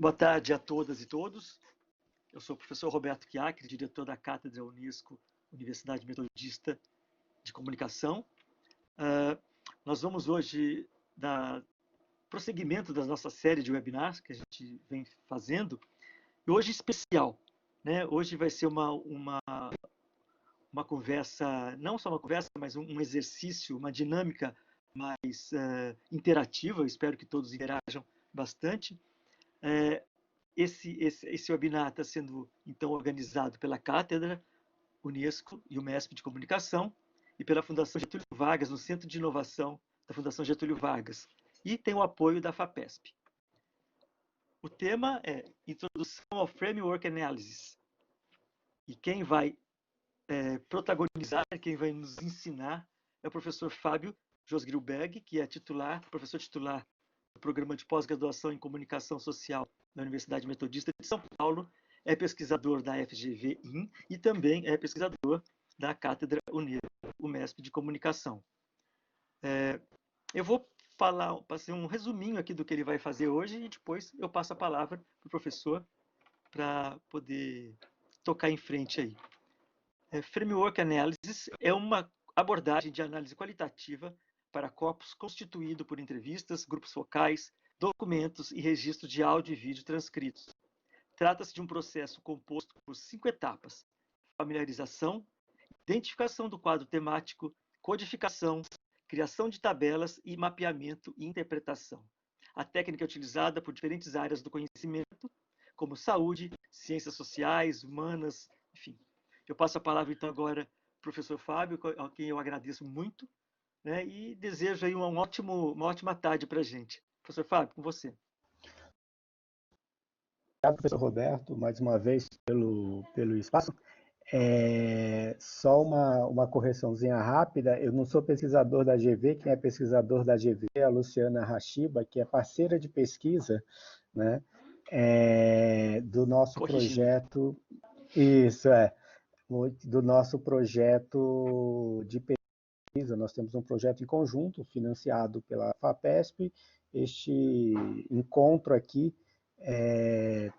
Boa tarde a todas e todos. Eu sou o professor Roberto Chiacri, diretor da Cátedra Unesco, Universidade Metodista de Comunicação. Nós vamos hoje dar prosseguimento da nossa série de webinars que a gente vem fazendo, e hoje especial, né? Hoje vai ser uma conversa, não só uma conversa, mas um exercício, uma dinâmica mais interativa. Eu espero que todos interajam bastante. Esse webinar está sendo, então, organizado pela Cátedra Unesco e o MESP de Comunicação e pela Fundação Getúlio Vargas, no Centro de Inovação da Fundação Getúlio Vargas, e tem o apoio da FAPESP. O tema é Introdução ao Framework Analysis. E quem vai protagonizar, quem vai nos ensinar é o professor Fábio Josgrilberg, que é professor titular do Programa de Pós-Graduação em Comunicação Social da Universidade Metodista de São Paulo, é pesquisador da FGV-IN e também é pesquisador da Cátedra Unesco, o MESP de Comunicação. Eu vou fazer um resuminho aqui do que ele vai fazer hoje e depois eu passo a palavra para o professor para poder tocar em frente aí. Framework Analysis é uma abordagem de análise qualitativa para corpus constituído por entrevistas, grupos focais, documentos e registros de áudio e vídeo transcritos. Trata-se de um processo composto por 5 etapas: familiarização, identificação do quadro temático, codificação, criação de tabelas e mapeamento e interpretação. A técnica é utilizada por diferentes áreas do conhecimento, como saúde, ciências sociais, humanas, enfim. Eu passo a palavra, então, agora ao professor Fábio, a quem eu agradeço muito, né, e desejo aí uma ótima tarde para a gente. Professor Fábio, com você. Obrigado, professor Roberto, mais uma vez pelo espaço. Só uma correçãozinha rápida, eu não sou pesquisador da GV, quem é pesquisador da GV é a Luciana Hashiba, que é parceira de pesquisa, né, do nosso projeto, do nosso projeto de pesquisa. Nós temos um projeto em conjunto, financiado pela FAPESP. Este encontro aqui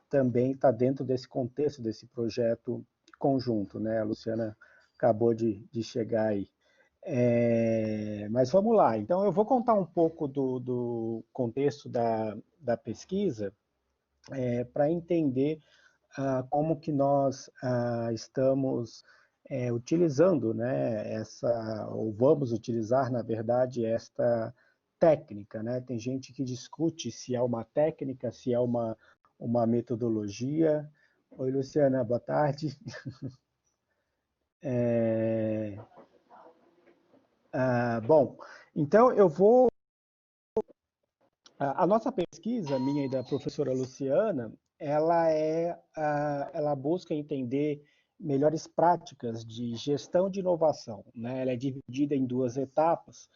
também está dentro desse contexto, desse projeto conjunto, né? A Luciana acabou de chegar aí. Mas vamos lá, então eu vou contar um pouco do contexto da pesquisa para entender como que nós estamos utilizando, né, ou vamos utilizar, na verdade, esta técnica, né? Tem gente que discute se é uma técnica, se é uma metodologia. Oi, Luciana, boa tarde. Bom, então eu vou... A nossa pesquisa, minha e da professora Luciana, ela busca entender melhores práticas de gestão de inovação, né? Ela é dividida em 2 etapas.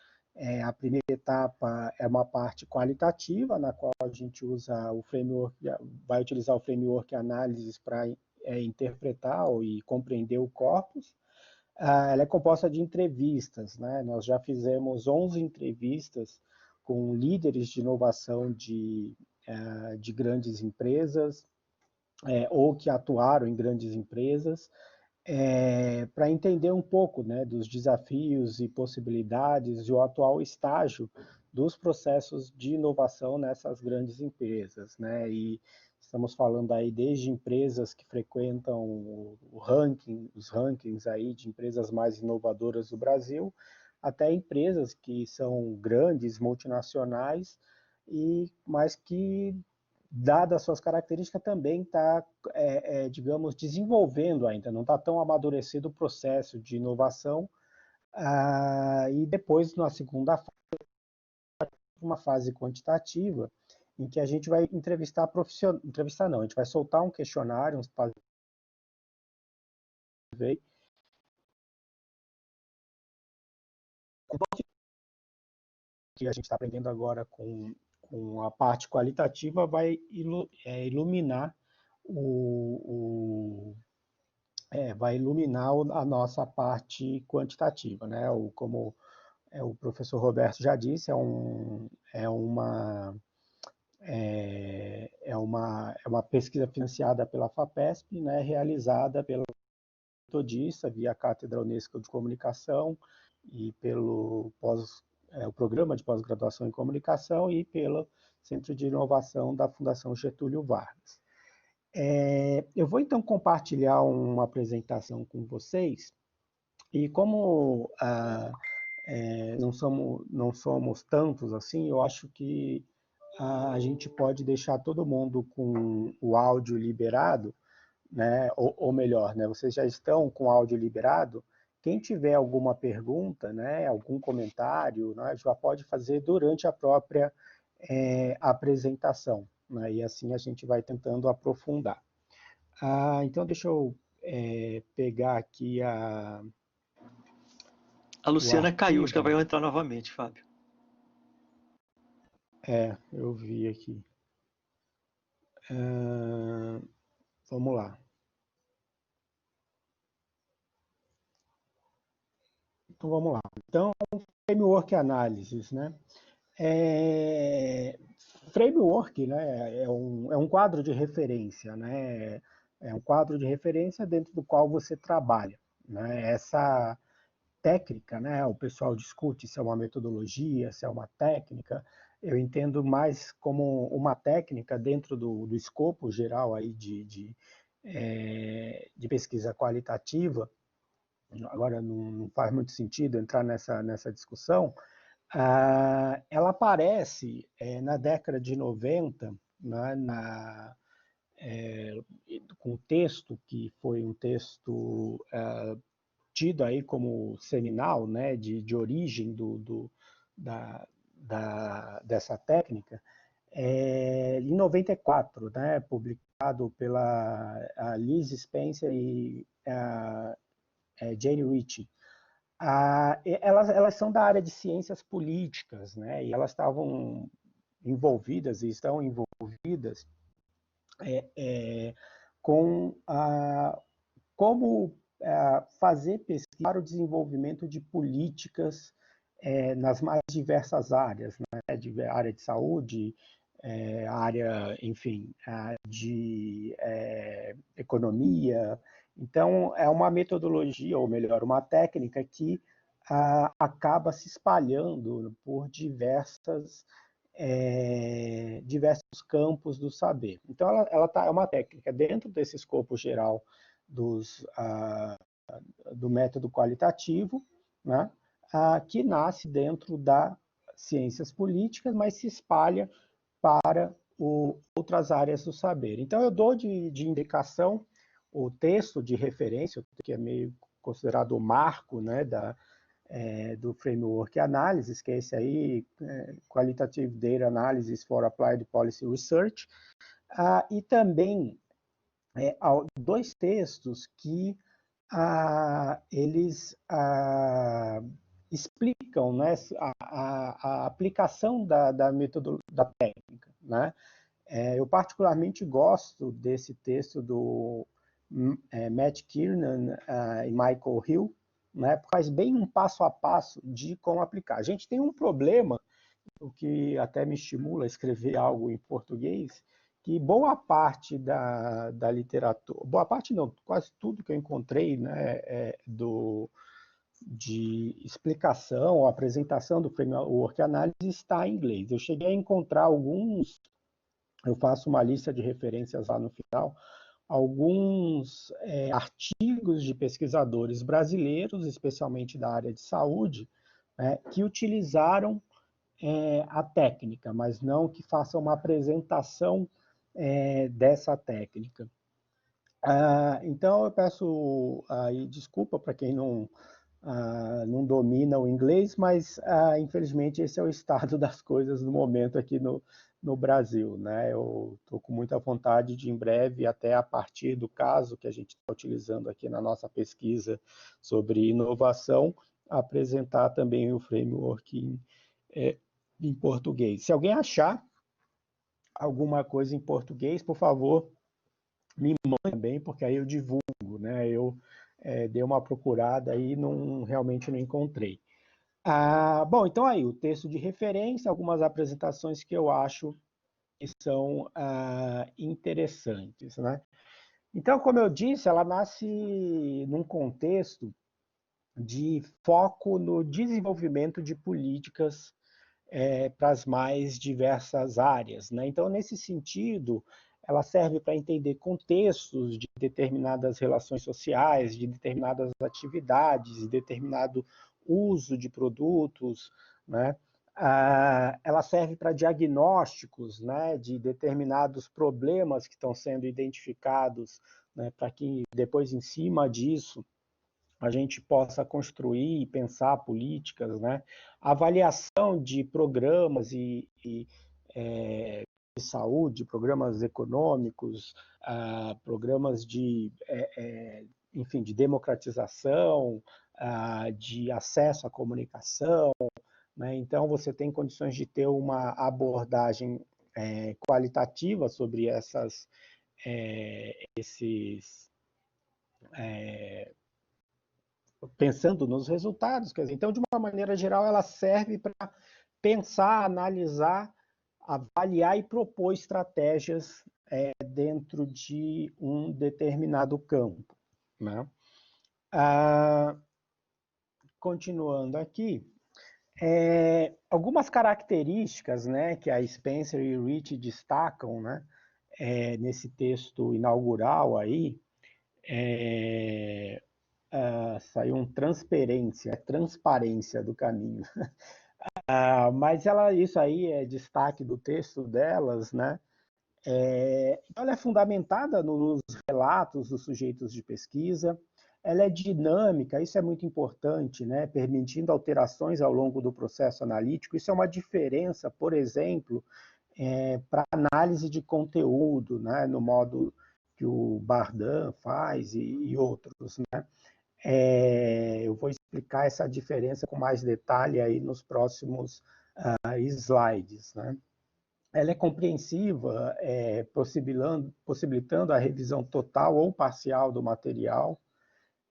A primeira etapa é uma parte qualitativa, na qual a gente vai utilizar o framework Analysis para interpretar e compreender o corpus. Ela é composta de entrevistas, né? Nós já fizemos 11 entrevistas com líderes de inovação de grandes empresas, ou que atuaram em grandes empresas, para entender um pouco, né, dos desafios e possibilidades e o atual estágio dos processos de inovação nessas grandes empresas, né? E estamos falando aí desde empresas que frequentam os rankings aí de empresas mais inovadoras do Brasil, até empresas que são grandes, multinacionais, mas que, dadas suas características, também está, digamos, desenvolvendo ainda, não está tão amadurecido o processo de inovação. E depois, na segunda fase, uma fase quantitativa, em que a gente vai entrevistar profissionais, a gente vai soltar um questionário, que a gente está aprendendo agora com a parte qualitativa, vai iluminar a nossa parte quantitativa, né? Como o professor Roberto já disse, é uma pesquisa financiada pela FAPESP, né, realizada pela metodista via Cátedra Unesco de Comunicação e pelo o Programa de Pós-Graduação em Comunicação e pelo Centro de Inovação da Fundação Getúlio Vargas. Eu vou então compartilhar uma apresentação com vocês e como não somos tantos assim, eu acho que a gente pode deixar todo mundo com o áudio liberado, né? Ou melhor, né? Vocês já estão com o áudio liberado. Quem tiver alguma pergunta, né? Algum comentário, né? Já pode fazer durante a própria apresentação, né? E assim a gente vai tentando aprofundar. Então deixa eu pegar aqui A o Luciana caiu, acho que ela arquivo. vai entrar novamente, Fábio. Eu vi aqui. Vamos lá. Então vamos lá. Então, framework analysis, né? Framework, né, é um quadro de referência, né? É um quadro de referência dentro do qual você trabalha, né? Essa técnica, né? O pessoal discute se é uma metodologia, se é uma técnica. Eu entendo mais como uma técnica dentro do escopo geral aí de pesquisa qualitativa. Agora não faz muito sentido entrar nessa discussão. Ela aparece na década de 90, né, com um texto que foi um texto tido aí como seminal, né, de origem dessa técnica, em 94, né, publicado pela Liz Spencer e Jane Ritchie. Elas são da área de ciências políticas, né, e elas estavam envolvidas e estão envolvidas com como fazer pesquisa para o desenvolvimento de políticas nas mais diversas áreas, né? Área de saúde, área, enfim, de economia. Então, é uma metodologia, ou melhor, uma técnica que acaba se espalhando por diversos campos do saber. Então, é uma técnica dentro desse escopo geral do método qualitativo, né, que nasce dentro das ciências políticas, mas se espalha para outras áreas do saber. Então, eu dou de indicação o texto de referência, que é meio considerado o marco, né, do Framework Analysis, que é esse aí, Qualitative Data Analysis for Applied Policy Research, e também dois textos que eles explicam, né, a aplicação da metodologia, da técnica, né? Eu particularmente gosto desse texto do Matt Kiernan e Michael Hill, né? Faz bem um passo a passo de como aplicar. A gente tem um problema, o que até me estimula a escrever algo em português, que boa parte da literatura, boa parte não, quase tudo que eu encontrei, né, de explicação ou apresentação do framework análise está em inglês. Eu cheguei a encontrar alguns, eu faço uma lista de referências lá no final, alguns artigos de pesquisadores brasileiros, especialmente da área de saúde, que utilizaram a técnica, mas não que faça uma apresentação dessa técnica. Então, eu peço desculpa para quem não domina o inglês, mas infelizmente esse é o estado das coisas no momento aqui no Brasil, né? Eu estou com muita vontade de, em breve, até a partir do caso que a gente está utilizando aqui na nossa pesquisa sobre inovação, apresentar também o framework em português. Se alguém achar alguma coisa em português, por favor, me mande também, porque aí eu divulgo, né? Eu dei uma procurada e realmente não encontrei. Bom, então aí, o texto de referência, algumas apresentações que eu acho que são interessantes, né? Então, como eu disse, ela nasce num contexto de foco no desenvolvimento de políticas para as mais diversas áreas, né? Então, nesse sentido, ela serve para entender contextos de determinadas relações sociais, de determinadas atividades, de determinado uso de produtos, né? Ela serve para diagnósticos, né, de determinados problemas que estão sendo identificados, né, para que depois, em cima disso, a gente possa construir e pensar políticas, né? Avaliação de programas de saúde, programas econômicos, programas enfim, de democratização, de acesso à comunicação, né? Então, você tem condições de ter uma abordagem qualitativa sobre esses pensando nos resultados. Quer dizer, então, de uma maneira geral, ela serve para pensar, analisar, avaliar e propor estratégias dentro de um determinado campo, né? Continuando aqui, algumas características, né, que a Spencer e Rich destacam, né, nesse texto inaugural aí, saiu um transparência do caminho. Mas isso aí é destaque do texto delas, né? Ela é fundamentada nos relatos dos sujeitos de pesquisa, ela é dinâmica, isso é muito importante, né? Permitindo alterações ao longo do processo analítico. Isso é uma diferença, por exemplo, para análise de conteúdo, né? No modo que o Bardan faz e outros, né? Eu vou explicar essa diferença com mais detalhe aí nos próximos slides, né? Ela é compreensiva, possibilitando a revisão total ou parcial do material.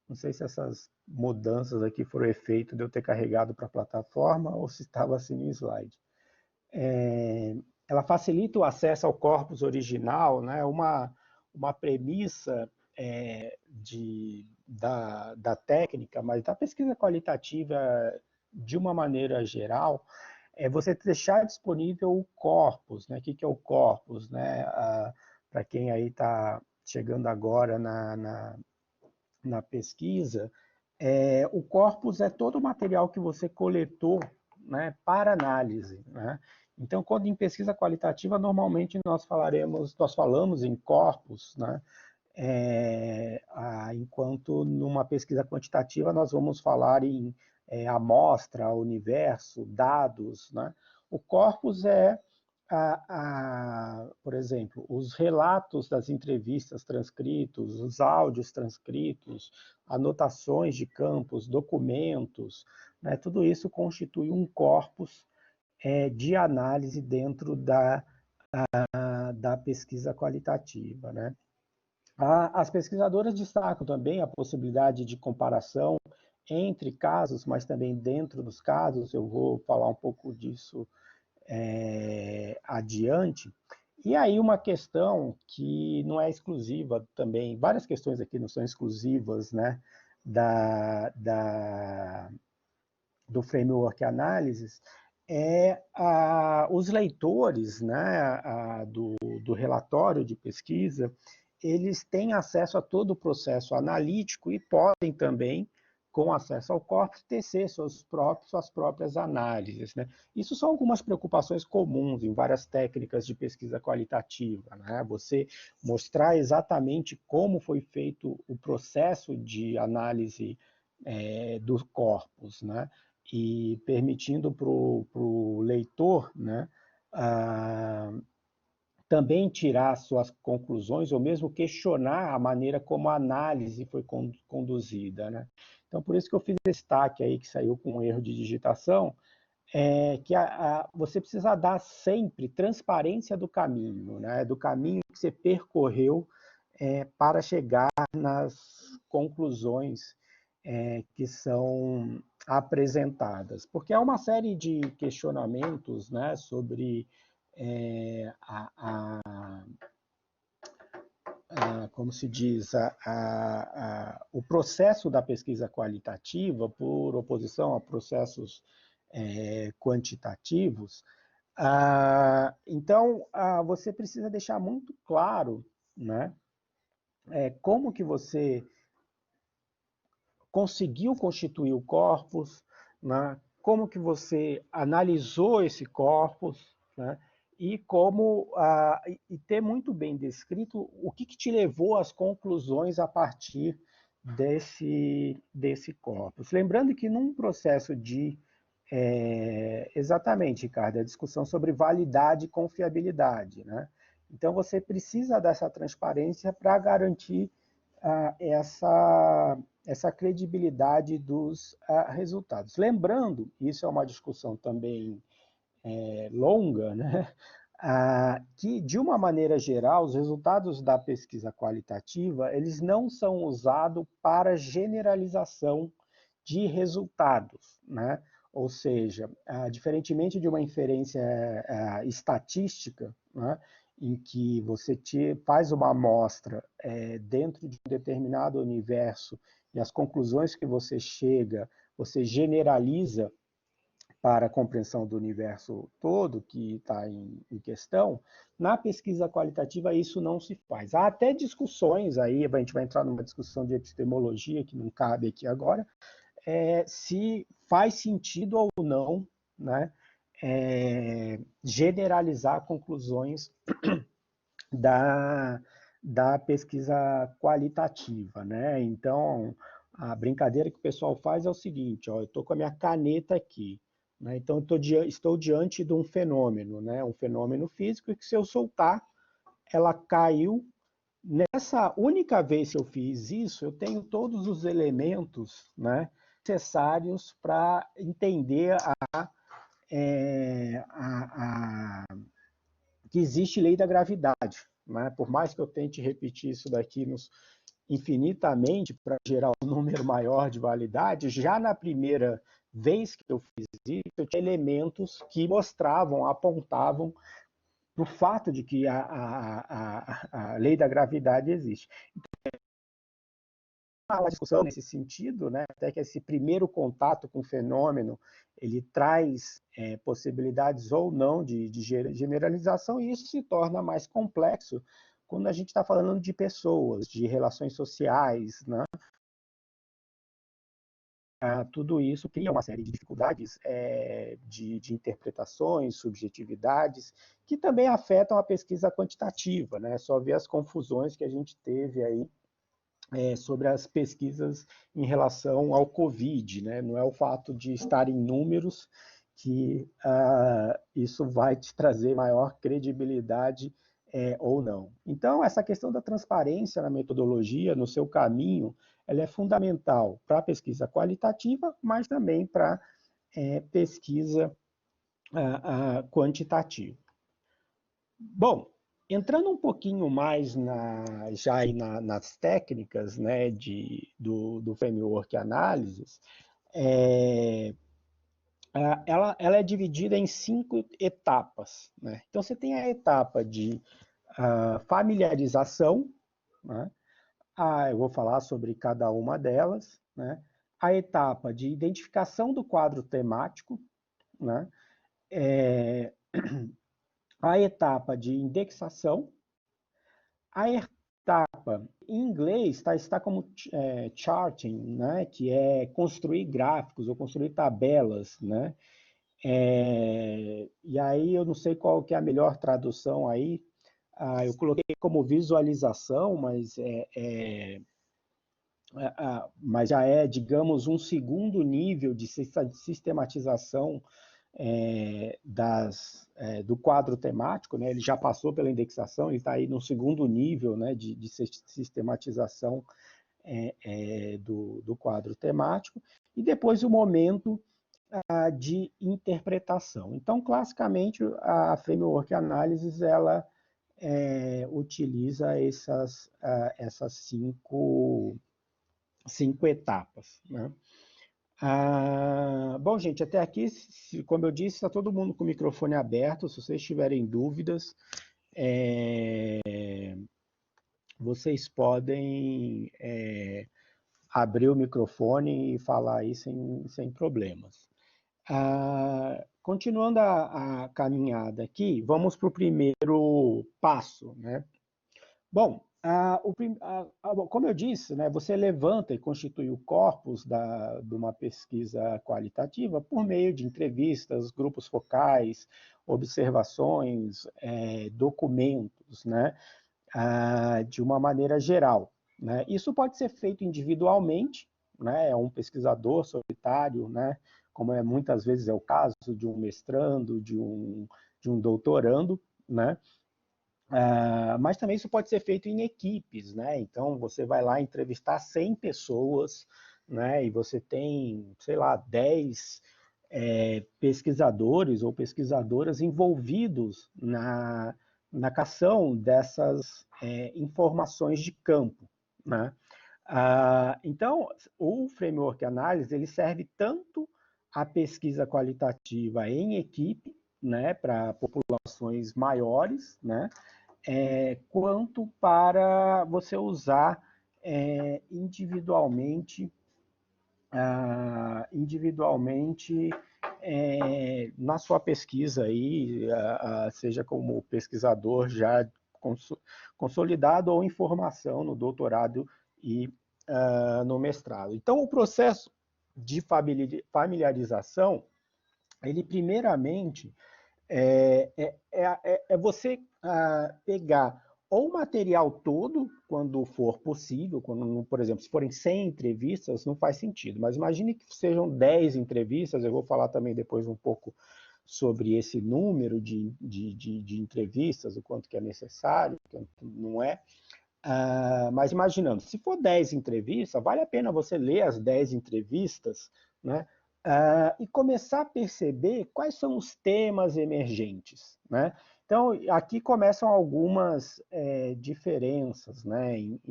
Não sei se essas mudanças aqui foram efeito de eu ter carregado para a plataforma ou se estava assim no slide. Ela facilita o acesso ao corpus original, né? Uma premissa da técnica, mas da pesquisa qualitativa de uma maneira geral, é você deixar disponível o corpus, né? O que é o corpus, né? Para quem aí está chegando agora na pesquisa, o corpus é todo o material que você coletou, né, para análise, né? Então, quando em pesquisa qualitativa, normalmente nós falamos em corpus, né? Enquanto numa pesquisa quantitativa nós vamos falar em amostra, universo, dados, né? O corpus por exemplo, os relatos das entrevistas transcritos, os áudios transcritos, anotações de campos, documentos, né? Tudo isso constitui um corpus de análise dentro da pesquisa qualitativa, né? As pesquisadoras destacam também a possibilidade de comparação entre casos, mas também dentro dos casos. Eu vou falar um pouco disso adiante. E aí uma questão que não é exclusiva também, várias questões aqui não são exclusivas, né, do framework análises, os leitores, né, do relatório de pesquisa, eles têm acesso a todo o processo analítico e podem também, com acesso ao corpus, tecer suas próprias análises, né? Isso são algumas preocupações comuns em várias técnicas de pesquisa qualitativa, né? Você mostrar exatamente como foi feito o processo de análise do corpus, né? E permitindo para o leitor, né, também tirar suas conclusões ou mesmo questionar a maneira como a análise foi conduzida, né? Então, por isso que eu fiz destaque aí, que saiu com um erro de digitação, que você precisa dar sempre transparência do caminho, né? Do caminho que você percorreu para chegar nas conclusões que são apresentadas. Porque há uma série de questionamentos, né, sobre como se diz, o processo da pesquisa qualitativa, por oposição a processos quantitativos. Então, você precisa deixar muito claro, né, como que você conseguiu constituir o corpus, né, como que você analisou esse corpus, né, e como e ter muito bem descrito o que te levou às conclusões a partir desse corpus. Lembrando que num processo de exatamente, Ricardo, a discussão sobre validade e confiabilidade, né? Então você precisa dessa transparência para garantir essa credibilidade dos resultados. Lembrando, isso é uma discussão também longa, né? Que, de uma maneira geral, os resultados da pesquisa qualitativa, eles não são usados para generalização de resultados, né? Ou seja, diferentemente de uma inferência estatística, né, em que você faz uma amostra dentro de um determinado universo e as conclusões que você chega, você generaliza para a compreensão do universo todo que está em questão, na pesquisa qualitativa isso não se faz. Há até discussões aí, a gente vai entrar numa discussão de epistemologia que não cabe aqui agora, se faz sentido ou não, né, generalizar conclusões da pesquisa qualitativa, né? Então, a brincadeira que o pessoal faz é o seguinte, ó, eu estou com a minha caneta aqui, né? Então estou diante de um fenômeno, né? Um fenômeno físico que se eu soltar, ela caiu. Nessa única vez que eu fiz isso, eu tenho todos os elementos, né, necessários para entender que existe lei da gravidade, né? Por mais que eu tente repetir isso daqui infinitamente para gerar um número maior de validade, já na primeira vez que eu fiz isso, eu tinha elementos que mostravam, apontavam para o fato de que a lei da gravidade existe. Há uma discussão nesse sentido, né? Até que esse primeiro contato com o fenômeno ele traz possibilidades ou não de generalização, e isso se torna mais complexo quando a gente está falando de pessoas, de relações sociais, né? Tudo isso cria uma série de dificuldades de interpretações, subjetividades, que também afetam a pesquisa quantitativa, né? Só ver as confusões que a gente teve aí sobre as pesquisas em relação ao Covid, né? Não é o fato de estar em números que isso vai te trazer maior credibilidade ou não. Então, essa questão da transparência na metodologia, no seu caminho, ela é fundamental para a pesquisa qualitativa, mas também para pesquisa quantitativa. Bom, entrando um pouquinho mais nas técnicas, né, do framework análises, ela é dividida em 5 etapas, né? Então, você tem a etapa de familiarização, né? Eu vou falar sobre cada uma delas, né? A etapa de identificação do quadro temático, né? A etapa de indexação, a etapa em inglês está como charting, né? Que é construir gráficos ou construir tabelas, né? E aí eu não sei qual que é a melhor tradução aí. Eu coloquei como visualização, mas já é, digamos, um segundo nível de sistematização do quadro temático, né? Ele já passou pela indexação, ele está aí no segundo nível, né, de sistematização do quadro temático, e depois o momento de interpretação. Então, classicamente, a Framework Analysis, ela utiliza essas cinco etapas, né? Bom, gente, até aqui, como eu disse, está todo mundo com o microfone aberto. Se vocês tiverem dúvidas, vocês podem abrir o microfone e falar aí sem problemas. Continuando a caminhada aqui, vamos para o primeiro passo, né? Bom, como eu disse, né, você levanta e constitui o corpus de uma pesquisa qualitativa por meio de entrevistas, grupos focais, observações, documentos, né, de uma maneira geral, né? Isso pode ser feito individualmente, né, é um pesquisador solitário, né, como muitas vezes é o caso de um mestrando, de um doutorando, né? Mas também isso pode ser feito em equipes, né? Então você vai lá entrevistar 100 pessoas, né? E você tem, sei lá, 10 pesquisadores ou pesquisadoras envolvidos na captação dessas informações de campo, né? Então, o framework análise ele serve tanto à pesquisa qualitativa em equipe, né, para populações maiores, né, quanto para você usar individualmente, na sua pesquisa aí, seja como pesquisador já consolidado ou em formação no doutorado e no mestrado. Então, o processo de familiarização, ele primeiramente é você pegar ou o material todo, quando for possível, quando, por exemplo, se forem 100 entrevistas, não faz sentido, mas imagine que sejam 10 entrevistas, eu vou falar também depois um pouco sobre esse número de entrevistas, o quanto que é necessário, quanto não é, mas imaginando, se for 10 entrevistas, vale a pena você ler as 10 entrevistas, né? E começar a perceber quais são os temas emergentes, né? Então, aqui começam algumas diferenças, né, em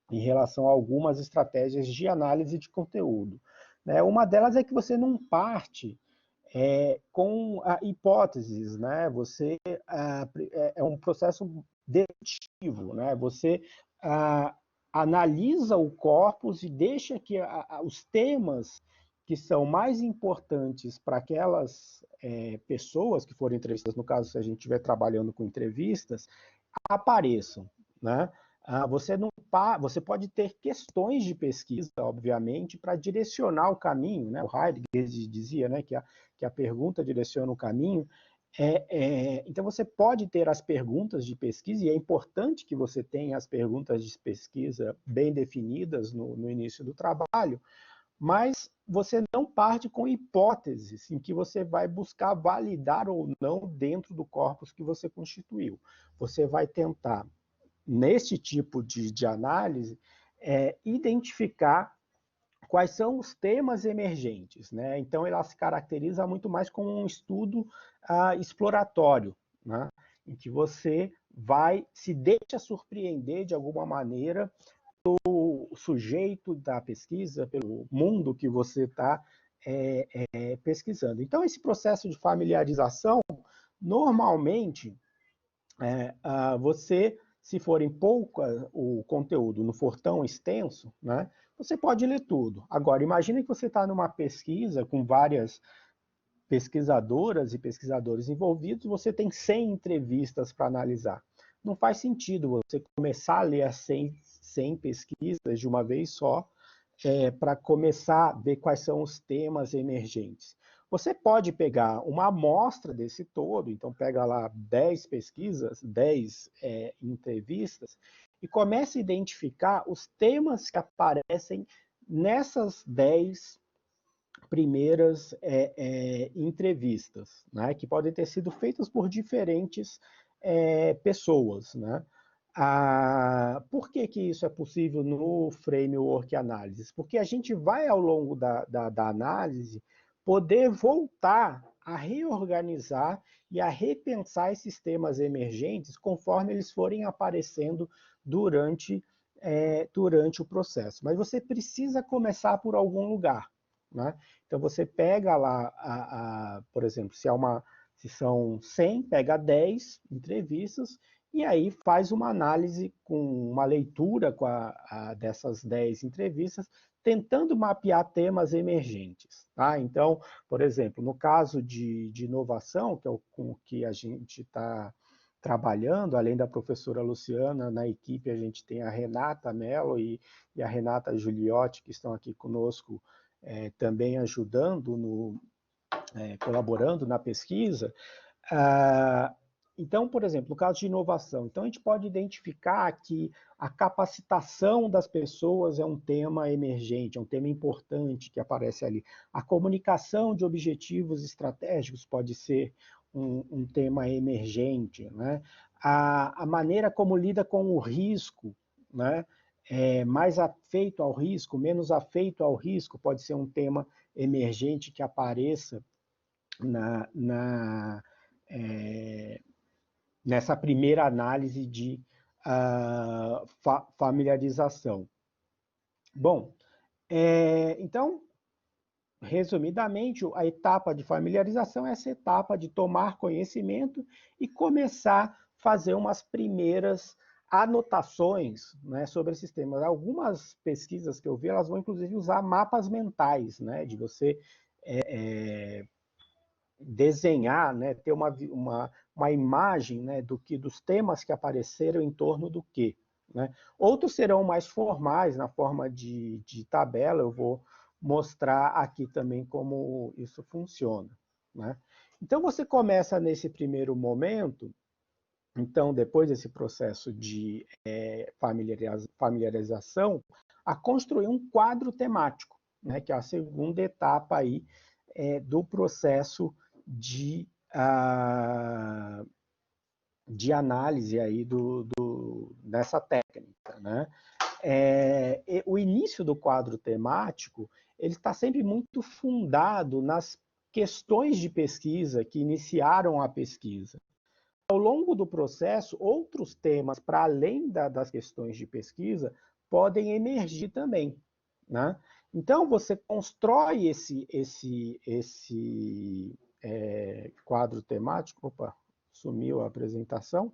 relação a algumas estratégias de análise de conteúdo, né? Uma delas é que você não parte com hipóteses, né? Você é um processo dedutivo, né? Você analisa o corpus e deixa que os temas que são mais importantes para aquelas pessoas que forem entrevistadas, no caso, se a gente estiver trabalhando com entrevistas, apareçam, né? Você não você pode ter questões de pesquisa, obviamente, para direcionar o caminho, né? O Heidegger dizia, né, que a pergunta direciona o caminho. Então você pode ter as perguntas de pesquisa e é importante que você tenha as perguntas de pesquisa bem definidas no início do trabalho, mas você não parte com hipóteses em que você vai buscar validar ou não dentro do corpus que você constituiu. Você vai tentar, neste tipo de análise, identificar quais são os temas emergentes, né? Então, ela se caracteriza muito mais como um estudo exploratório, né? Em que você se deixa surpreender de alguma maneira o sujeito da pesquisa, pelo mundo que você está pesquisando. Então, esse processo de familiarização, normalmente, você, se for em pouco o conteúdo, não for tão extenso, né, você pode ler tudo. Agora, imagine que você está numa pesquisa com várias pesquisadoras e pesquisadores envolvidos, você tem 100 entrevistas para analisar. Não faz sentido você começar a ler as 100 pesquisas de uma vez só, para começar a ver quais são os temas emergentes. Você pode pegar uma amostra desse todo, então pega lá 10 pesquisas, 10 entrevistas, e comece a identificar os temas que aparecem nessas 10 primeiras entrevistas, né, que podem ter sido feitas por diferentes pessoas, né? Por que isso é possível no framework análise? Porque a gente vai, ao longo da análise, poder voltar a reorganizar e a repensar esses temas emergentes conforme eles forem aparecendo durante o processo. Mas você precisa começar por algum lugar, né? Então você pega lá, por exemplo, se são 100, pega 10 entrevistas e aí faz uma análise com uma leitura dessas 10 entrevistas, tentando mapear temas emergentes. Tá? Então, por exemplo, no caso de inovação, que é com o que a gente está trabalhando, além da professora Luciana, na equipe a gente tem a Renata Mello e a Renata Giuliotti, que estão aqui conosco também ajudando, colaborando na pesquisa. Então, por exemplo, no caso de inovação, então a gente pode identificar que a capacitação das pessoas é um tema emergente, é um tema importante que aparece ali. A comunicação de objetivos estratégicos pode ser um tema emergente, né? A maneira como lida com o risco, né? Mais afeito ao risco, menos afeito ao risco, pode ser um tema emergente que apareça nessa primeira análise de familiarização. Bom, então, resumidamente, a etapa de familiarização é essa etapa de tomar conhecimento e começar a fazer umas primeiras anotações, né, sobre esses temas. Algumas pesquisas que eu vi, elas vão inclusive usar mapas mentais, né, de você desenhar, né, ter uma imagem, né, dos temas que apareceram em torno do quê. Né? Outros serão mais formais, na forma de tabela, eu vou mostrar aqui também como isso funciona. Né? Então, você começa nesse primeiro momento, então, depois desse processo de familiarização, a construir um quadro temático, né, que é a segunda etapa aí, do processo de análise aí dessa técnica. Né? O início do quadro temático ele está sempre muito fundado nas questões de pesquisa que iniciaram a pesquisa. Ao longo do processo, outros temas, para além das questões de pesquisa, podem emergir também. Né? Então, você constrói esse quadro temático. Opa, sumiu a apresentação.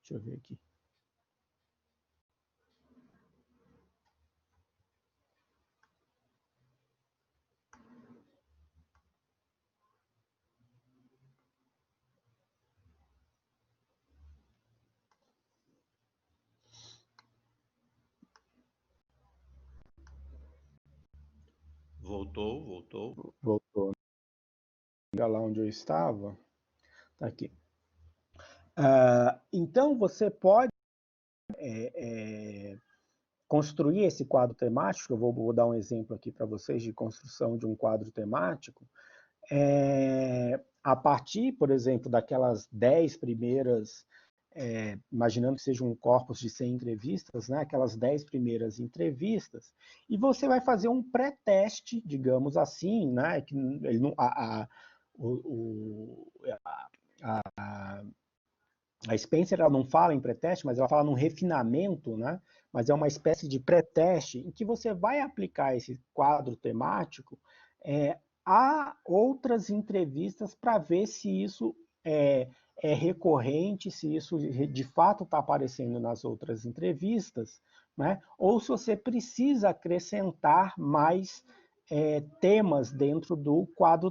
Deixa eu ver aqui. Voltou. Voltou. Lá onde eu estava. Está aqui. Então, você pode construir esse quadro temático. Eu vou dar um exemplo aqui para vocês de construção de um quadro temático. A partir, por exemplo, daquelas 10 primeiras, imaginando que seja um corpus de 100 entrevistas, né, aquelas 10 primeiras entrevistas, e você vai fazer um pré-teste, digamos assim, né, que ele não, a Spencer ela não fala em pré-teste, mas ela fala num refinamento, né, mas é uma espécie de pré-teste em que você vai aplicar esse quadro temático a outras entrevistas para ver se isso é recorrente, se isso de fato está aparecendo nas outras entrevistas, né? Ou se você precisa acrescentar mais temas dentro do quadro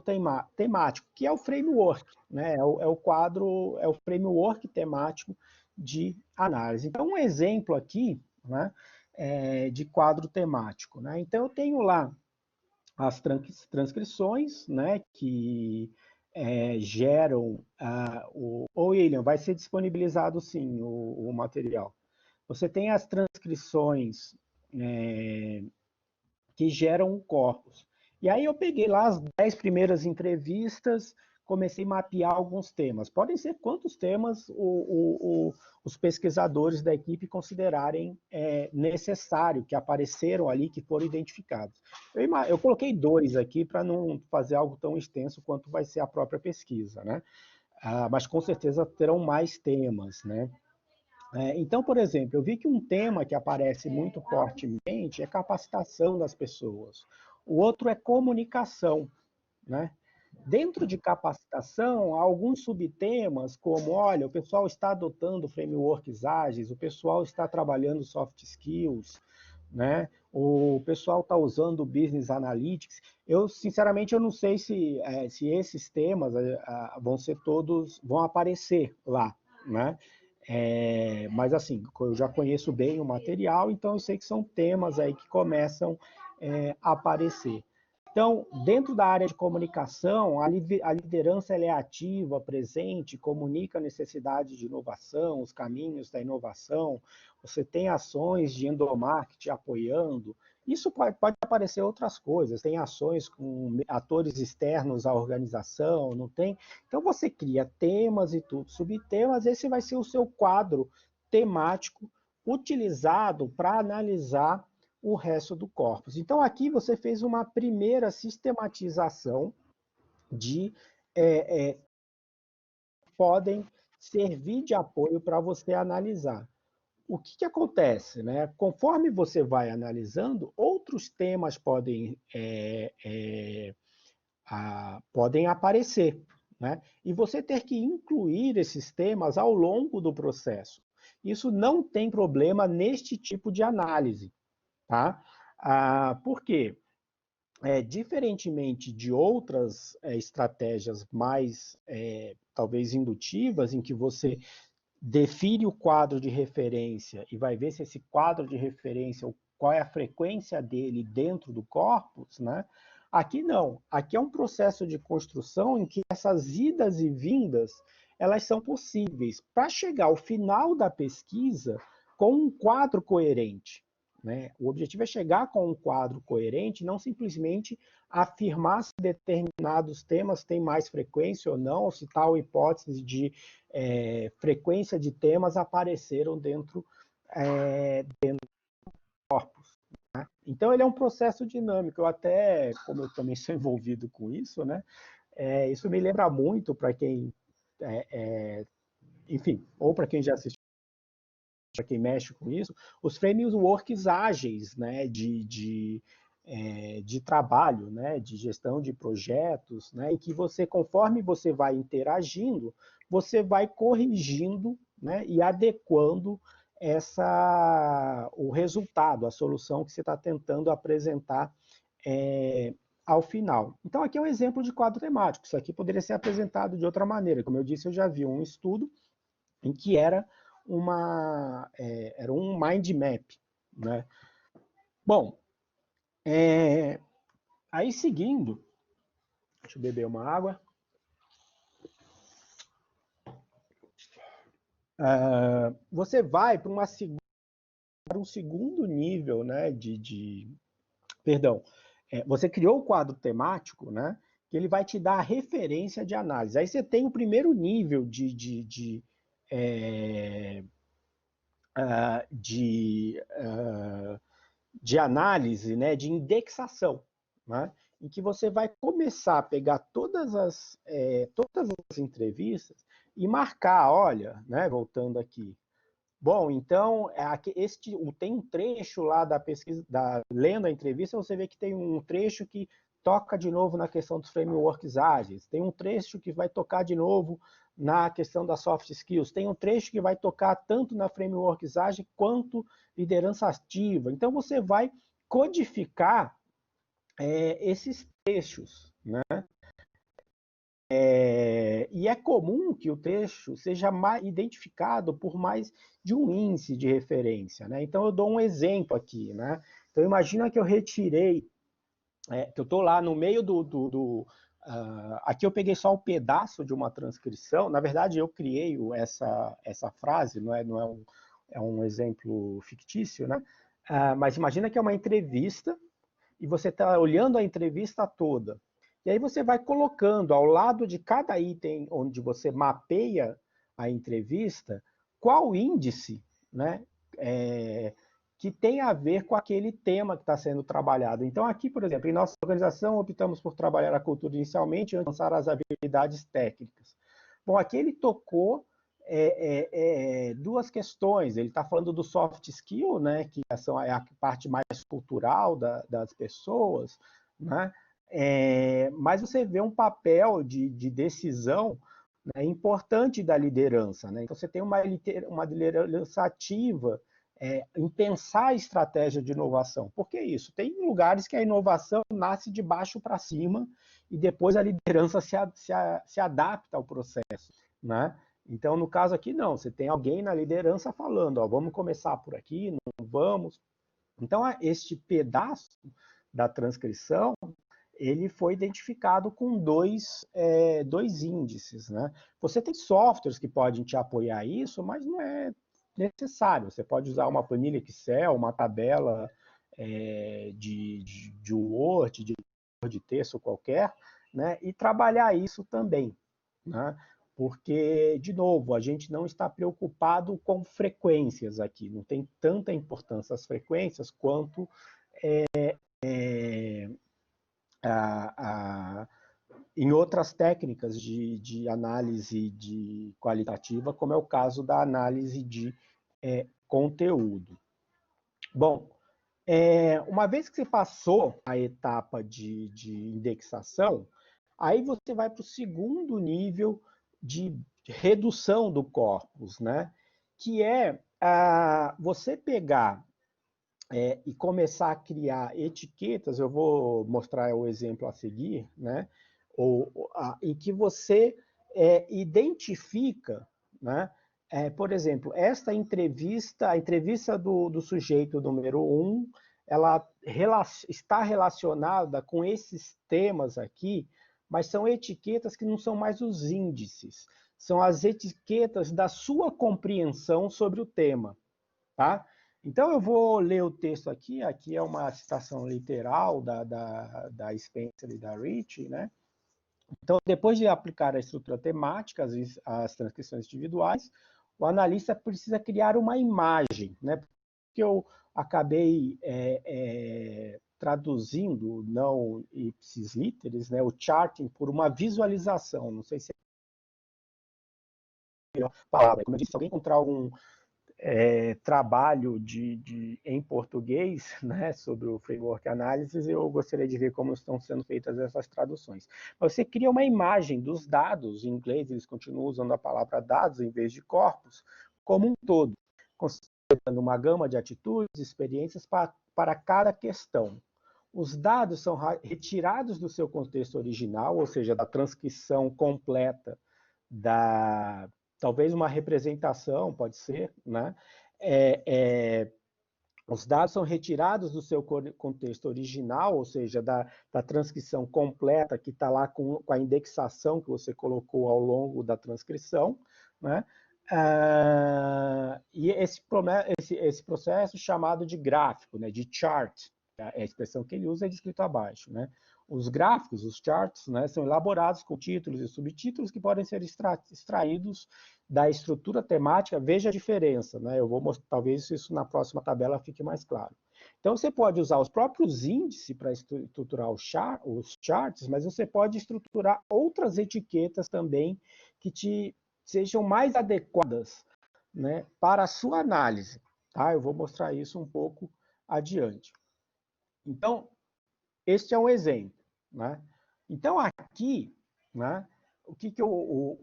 temático, que é o framework, né? É o framework temático de análise. Então, um exemplo aqui, né, de quadro temático. Né? Então, eu tenho lá as transcrições, né, que geram... William, vai ser disponibilizado sim o material. Você tem as transcrições que geram um corpus. E aí eu peguei lá as 10 primeiras entrevistas, comecei a mapear alguns temas. Podem ser quantos temas os pesquisadores da equipe considerarem necessário, que apareceram ali, que foram identificados. Eu coloquei 2 aqui para não fazer algo tão extenso quanto vai ser a própria pesquisa, né? Mas com certeza terão mais temas, né? Então, por exemplo, eu vi que um tema que aparece muito fortemente é capacitação das pessoas. O outro é comunicação, né? Dentro de capacitação, há alguns subtemas, como, olha, o pessoal está adotando frameworks ágeis, o pessoal está trabalhando soft skills, né? O pessoal está usando business analytics. Eu, sinceramente, eu não sei se esses temas vão ser todos, vão aparecer lá, né? Mas, assim, eu já conheço bem o material, então eu sei que são temas aí que começam a aparecer. Então, dentro da área de comunicação, a liderança ela é ativa, presente, comunica a necessidade de inovação, os caminhos da inovação, você tem ações de endomarketing apoiando. Isso pode aparecer outras coisas, tem ações com atores externos à organização, não tem? Então, você cria temas e tudo, subtemas, esse vai ser o seu quadro temático utilizado para analisar o resto do corpus. Então, aqui você fez uma primeira sistematização de podem servir de apoio para você analisar. O que acontece? Né? Conforme você vai analisando, outros temas podem aparecer. Né? E você ter que incluir esses temas ao longo do processo. Isso não tem problema neste tipo de análise. Tá? Por quê? Diferentemente de outras estratégias mais, talvez, indutivas, em que você define o quadro de referência e vai ver se esse quadro de referência, qual é a frequência dele dentro do corpus, né? Aqui não. Aqui é um processo de construção em que essas idas e vindas, elas são possíveis para chegar ao final da pesquisa com um quadro coerente. Né? O objetivo é chegar com um quadro coerente, não simplesmente afirmar se determinados temas têm mais frequência ou não, ou se tal hipótese de frequência de temas apareceram dentro do corpus. Né? Então, ele é um processo dinâmico. Eu até, como eu também sou envolvido com isso, né, isso me lembra muito para quem, enfim, ou para quem já assistiu, para quem mexe com isso, os frameworks ágeis, né, de trabalho, né, de gestão de projetos, né, em que você, conforme você vai interagindo, você vai corrigindo, né, e adequando o resultado, a solução que você está tentando apresentar ao final. Então, aqui é um exemplo de quadro temático. Isso aqui poderia ser apresentado de outra maneira. Como eu disse, eu já vi um estudo em que era um mind map. Né? Bom, aí seguindo, deixa eu beber uma água. Você vai para um segundo nível, né, perdão, você criou o quadro temático, né, que ele vai te dar a referência de análise. Aí você tem o primeiro nível de análise, né, de indexação, né, em que você vai começar a pegar todas as entrevistas e marcar, olha, né, voltando aqui. Bom, então, tem um trecho lá da pesquisa, lendo a entrevista, você vê que tem um trecho que toca de novo na questão dos frameworks ágeis, tem um trecho que vai tocar de novo na questão das soft skills, tem um trecho que vai tocar tanto na frameworks ágeis quanto liderança ativa. Então, você vai codificar esses trechos, né? E é comum que o trecho seja identificado por mais de um índice de referência. Né? Então, eu dou um exemplo aqui. Né? Então, imagina que eu retirei, que eu estou lá no meio aqui eu peguei só um pedaço de uma transcrição. Na verdade, eu criei essa frase, é um exemplo fictício, né? Mas imagina que é uma entrevista e você está olhando a entrevista toda. E aí você vai colocando ao lado de cada item onde você mapeia a entrevista, qual índice, né, que tem a ver com aquele tema que está sendo trabalhado. Então, aqui, por exemplo, em nossa organização, optamos por trabalhar a cultura inicialmente e lançar as habilidades técnicas. Bom, aqui ele tocou duas questões. Ele está falando do soft skill, né, que é a parte mais cultural das pessoas, né? Mas você vê um papel de decisão, né, importante da liderança, né? Então, você tem uma liderança ativa em pensar a estratégia de inovação. Por que isso? Tem lugares que a inovação nasce de baixo para cima e depois a liderança se adapta ao processo, né? Então, no caso aqui, não. Você tem alguém na liderança falando, ó, vamos começar por aqui, não vamos. Então, este pedaço da transcrição, ele foi identificado com dois índices, né? Você tem softwares que podem te apoiar isso, mas não é necessário. Você pode usar uma planilha Excel, uma tabela de Word, de texto qualquer, né? E trabalhar isso também, né? Porque, de novo, a gente não está preocupado com frequências aqui, não tem tanta importância as frequências quanto em outras técnicas de análise qualitativa, como é o caso da análise de conteúdo. Bom, uma vez que você passou a etapa de indexação, aí você vai para o segundo nível de redução do corpus, né? Que é você pegar e começar a criar etiquetas. Eu vou mostrar o exemplo a seguir, né? Em que você identifica, né? Por exemplo, esta entrevista, a entrevista do sujeito número 1, ela está relacionada com esses temas aqui, mas são etiquetas que não são mais os índices, são as etiquetas da sua compreensão sobre o tema, tá? Então, eu vou ler o texto aqui. Aqui é uma citação literal da Spencer e da Rich, né? Então, depois de aplicar a estrutura temática, as transcrições individuais, o analista precisa criar uma imagem, né? Porque eu acabei traduzindo, não ipsis literis, né? O charting por uma visualização. Não sei se é a melhor palavra. Como eu disse, se alguém encontrar algum trabalho em português, né, sobre o framework Analysis, eu gostaria de ver como estão sendo feitas essas traduções. Você cria uma imagem dos dados, em inglês eles continuam usando a palavra dados em vez de corpos, como um todo, considerando uma gama de atitudes e experiências para cada questão. Os dados são retirados do seu contexto original, ou seja, da transcrição completa talvez uma representação, pode ser, né? Os dados são retirados do seu contexto original, ou seja, da transcrição completa, que está lá com a indexação que você colocou ao longo da transcrição, né? E esse processo chamado de gráfico, né, de chart, a expressão que ele usa é descrito abaixo, né? Os gráficos, os charts, né, são elaborados com títulos e subtítulos que podem ser extraídos da estrutura temática. Veja a diferença, né? Eu vou mostrar, talvez isso na próxima tabela fique mais claro. Então, você pode usar os próprios índices para estruturar os charts, mas você pode estruturar outras etiquetas também que sejam mais adequadas, né, para a sua análise. Tá? Eu vou mostrar isso um pouco adiante. Então, este é um exemplo, né? Então, aqui, né,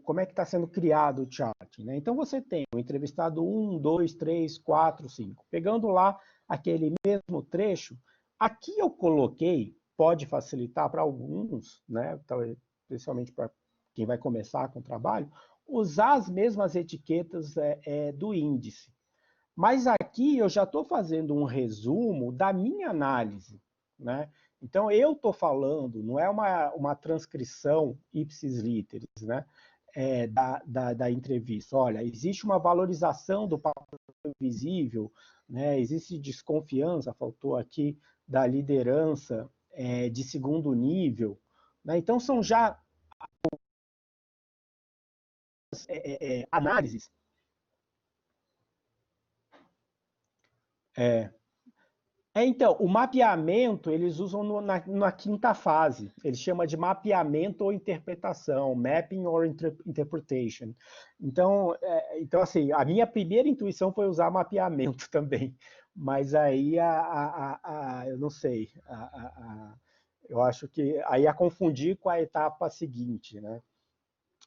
como é que está sendo criado o chart? Né? Então, você tem o entrevistado 1, 2, 3, 4, 5. Pegando lá aquele mesmo trecho, aqui eu coloquei, pode facilitar para alguns, né, especialmente para quem vai começar com o trabalho, usar as mesmas etiquetas do índice. Mas aqui eu já estou fazendo um resumo da minha análise, né? Então, eu estou falando, não é uma transcrição ipsis literis, né? Da entrevista. Olha, existe uma valorização do papel visível, né? Existe desconfiança, faltou aqui, da liderança de segundo nível. Né? Então, são já análises. Então, o mapeamento eles usam na quinta fase. Ele chama de mapeamento ou interpretação, mapping or interpretation. Então, assim, a minha primeira intuição foi usar mapeamento também, mas aí eu não sei. Eu acho que aí ia confundir com a etapa seguinte, né?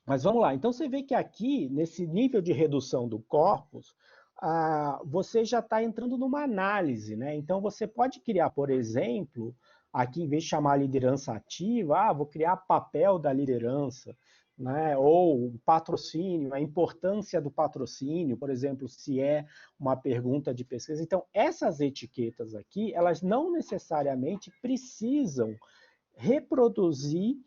Mas vamos lá. Então você vê que aqui, nesse nível de redução do corpus, você já está entrando numa análise, né? Então você pode criar, por exemplo, aqui em vez de chamar liderança ativa, vou criar papel da liderança, né? Ou patrocínio, a importância do patrocínio, por exemplo, se é uma pergunta de pesquisa. Então essas etiquetas aqui, elas não necessariamente precisam reproduzir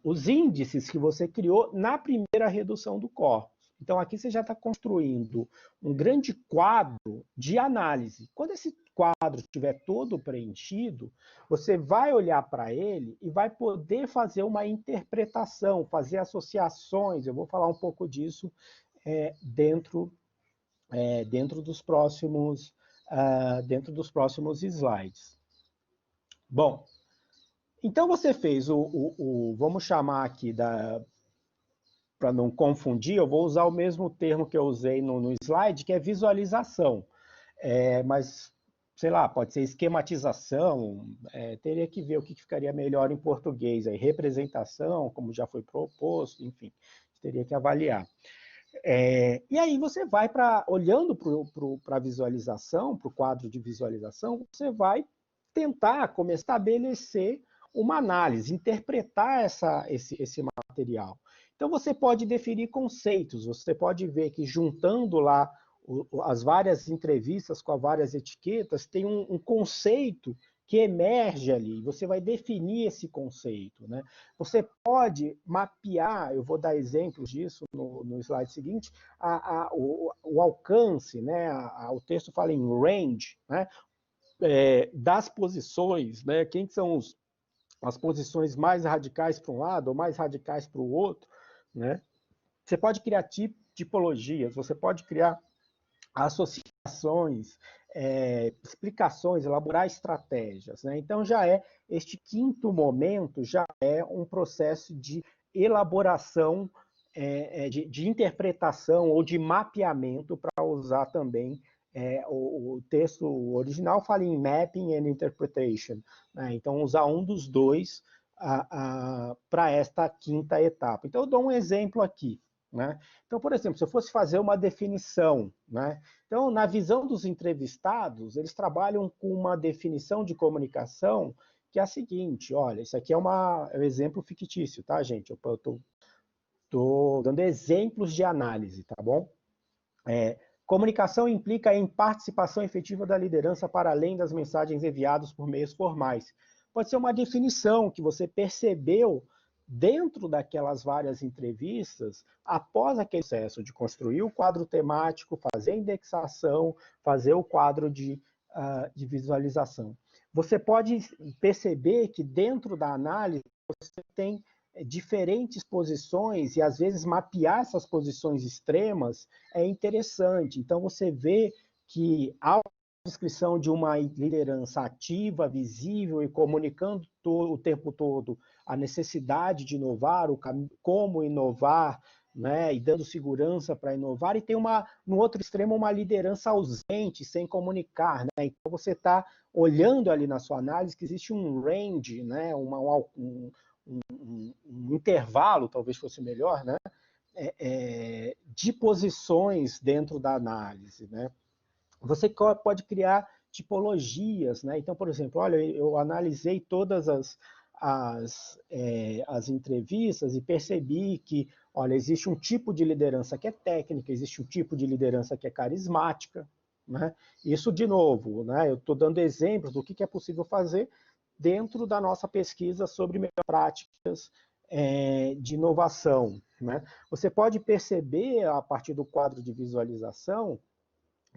os índices que você criou na primeira redução do corpus. Então, aqui você já está construindo um grande quadro de análise. Quando esse quadro estiver todo preenchido, você vai olhar para ele e vai poder fazer uma interpretação, fazer associações. Eu vou falar um pouco disso dentro dentro dos próximos slides. Bom, então você fez vamos chamar aqui, para não confundir, eu vou usar o mesmo termo que eu usei no slide, que é visualização. Mas, sei lá, pode ser esquematização, teria que ver o que ficaria melhor em português. Aí, representação, como já foi proposto, enfim, teria que avaliar. E aí você vai olhando para a visualização, para o quadro de visualização, você vai tentar começar a estabelecer uma análise, interpretar esse material. Então você pode definir conceitos, você pode ver que juntando lá as várias entrevistas com as várias etiquetas, tem um conceito que emerge ali, você vai definir esse conceito, né? Você pode mapear, eu vou dar exemplos disso no slide seguinte, o alcance, né? O texto fala em range, né? Das posições, né? Quem são as posições mais radicais para um lado ou mais radicais para o outro, né? Você pode criar tipologias, você pode criar associações, explicações, elaborar estratégias, né? Então este quinto momento já é um processo de elaboração, de interpretação ou de mapeamento, para usar também o texto original fala em mapping and interpretation, né? Então usar um dos dois para esta quinta etapa. Então eu dou um exemplo aqui, né? Então, por exemplo, se eu fosse fazer uma definição, né? Então, na visão dos entrevistados, eles trabalham com uma definição de comunicação que é a seguinte, olha, isso aqui é um exemplo fictício, tá, gente? Eu estou dando exemplos de análise, tá bom? Comunicação implica em participação efetiva da liderança para além das mensagens enviadas por meios formais. Pode ser uma definição que você percebeu dentro daquelas várias entrevistas, após aquele processo de construir o quadro temático, fazer a indexação, fazer o quadro de visualização. Você pode perceber que dentro da análise você tem diferentes posições e às vezes mapear essas posições extremas é interessante. Então você vê que a descrição de uma liderança ativa, visível e comunicando o tempo todo a necessidade de inovar, como inovar, né, e dando segurança para inovar, e tem no outro extremo uma liderança ausente, sem comunicar, né? Então você está olhando ali na sua análise que existe um range, né, um intervalo, talvez fosse melhor, né, de posições dentro da análise, né? Você pode criar tipologias, né? Então, por exemplo, olha, eu analisei todas as entrevistas e percebi que, olha, existe um tipo de liderança que é técnica, existe um tipo de liderança que é carismática, né? Isso, de novo, né? Eu estou dando exemplos do que é possível fazer dentro da nossa pesquisa sobre melhores práticas de inovação, né? Você pode perceber, a partir do quadro de visualização,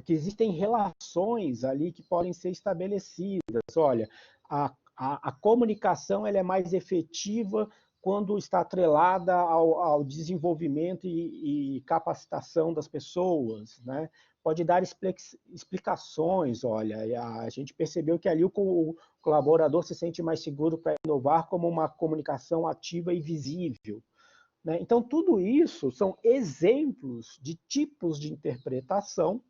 que existem relações ali que podem ser estabelecidas. Olha, a comunicação ela é mais efetiva quando está atrelada ao desenvolvimento e capacitação das pessoas, né? Pode dar explicações, olha, a gente percebeu que ali o colaborador se sente mais seguro para inovar como uma comunicação ativa e visível, né? Então, tudo isso são exemplos de tipos de interpretação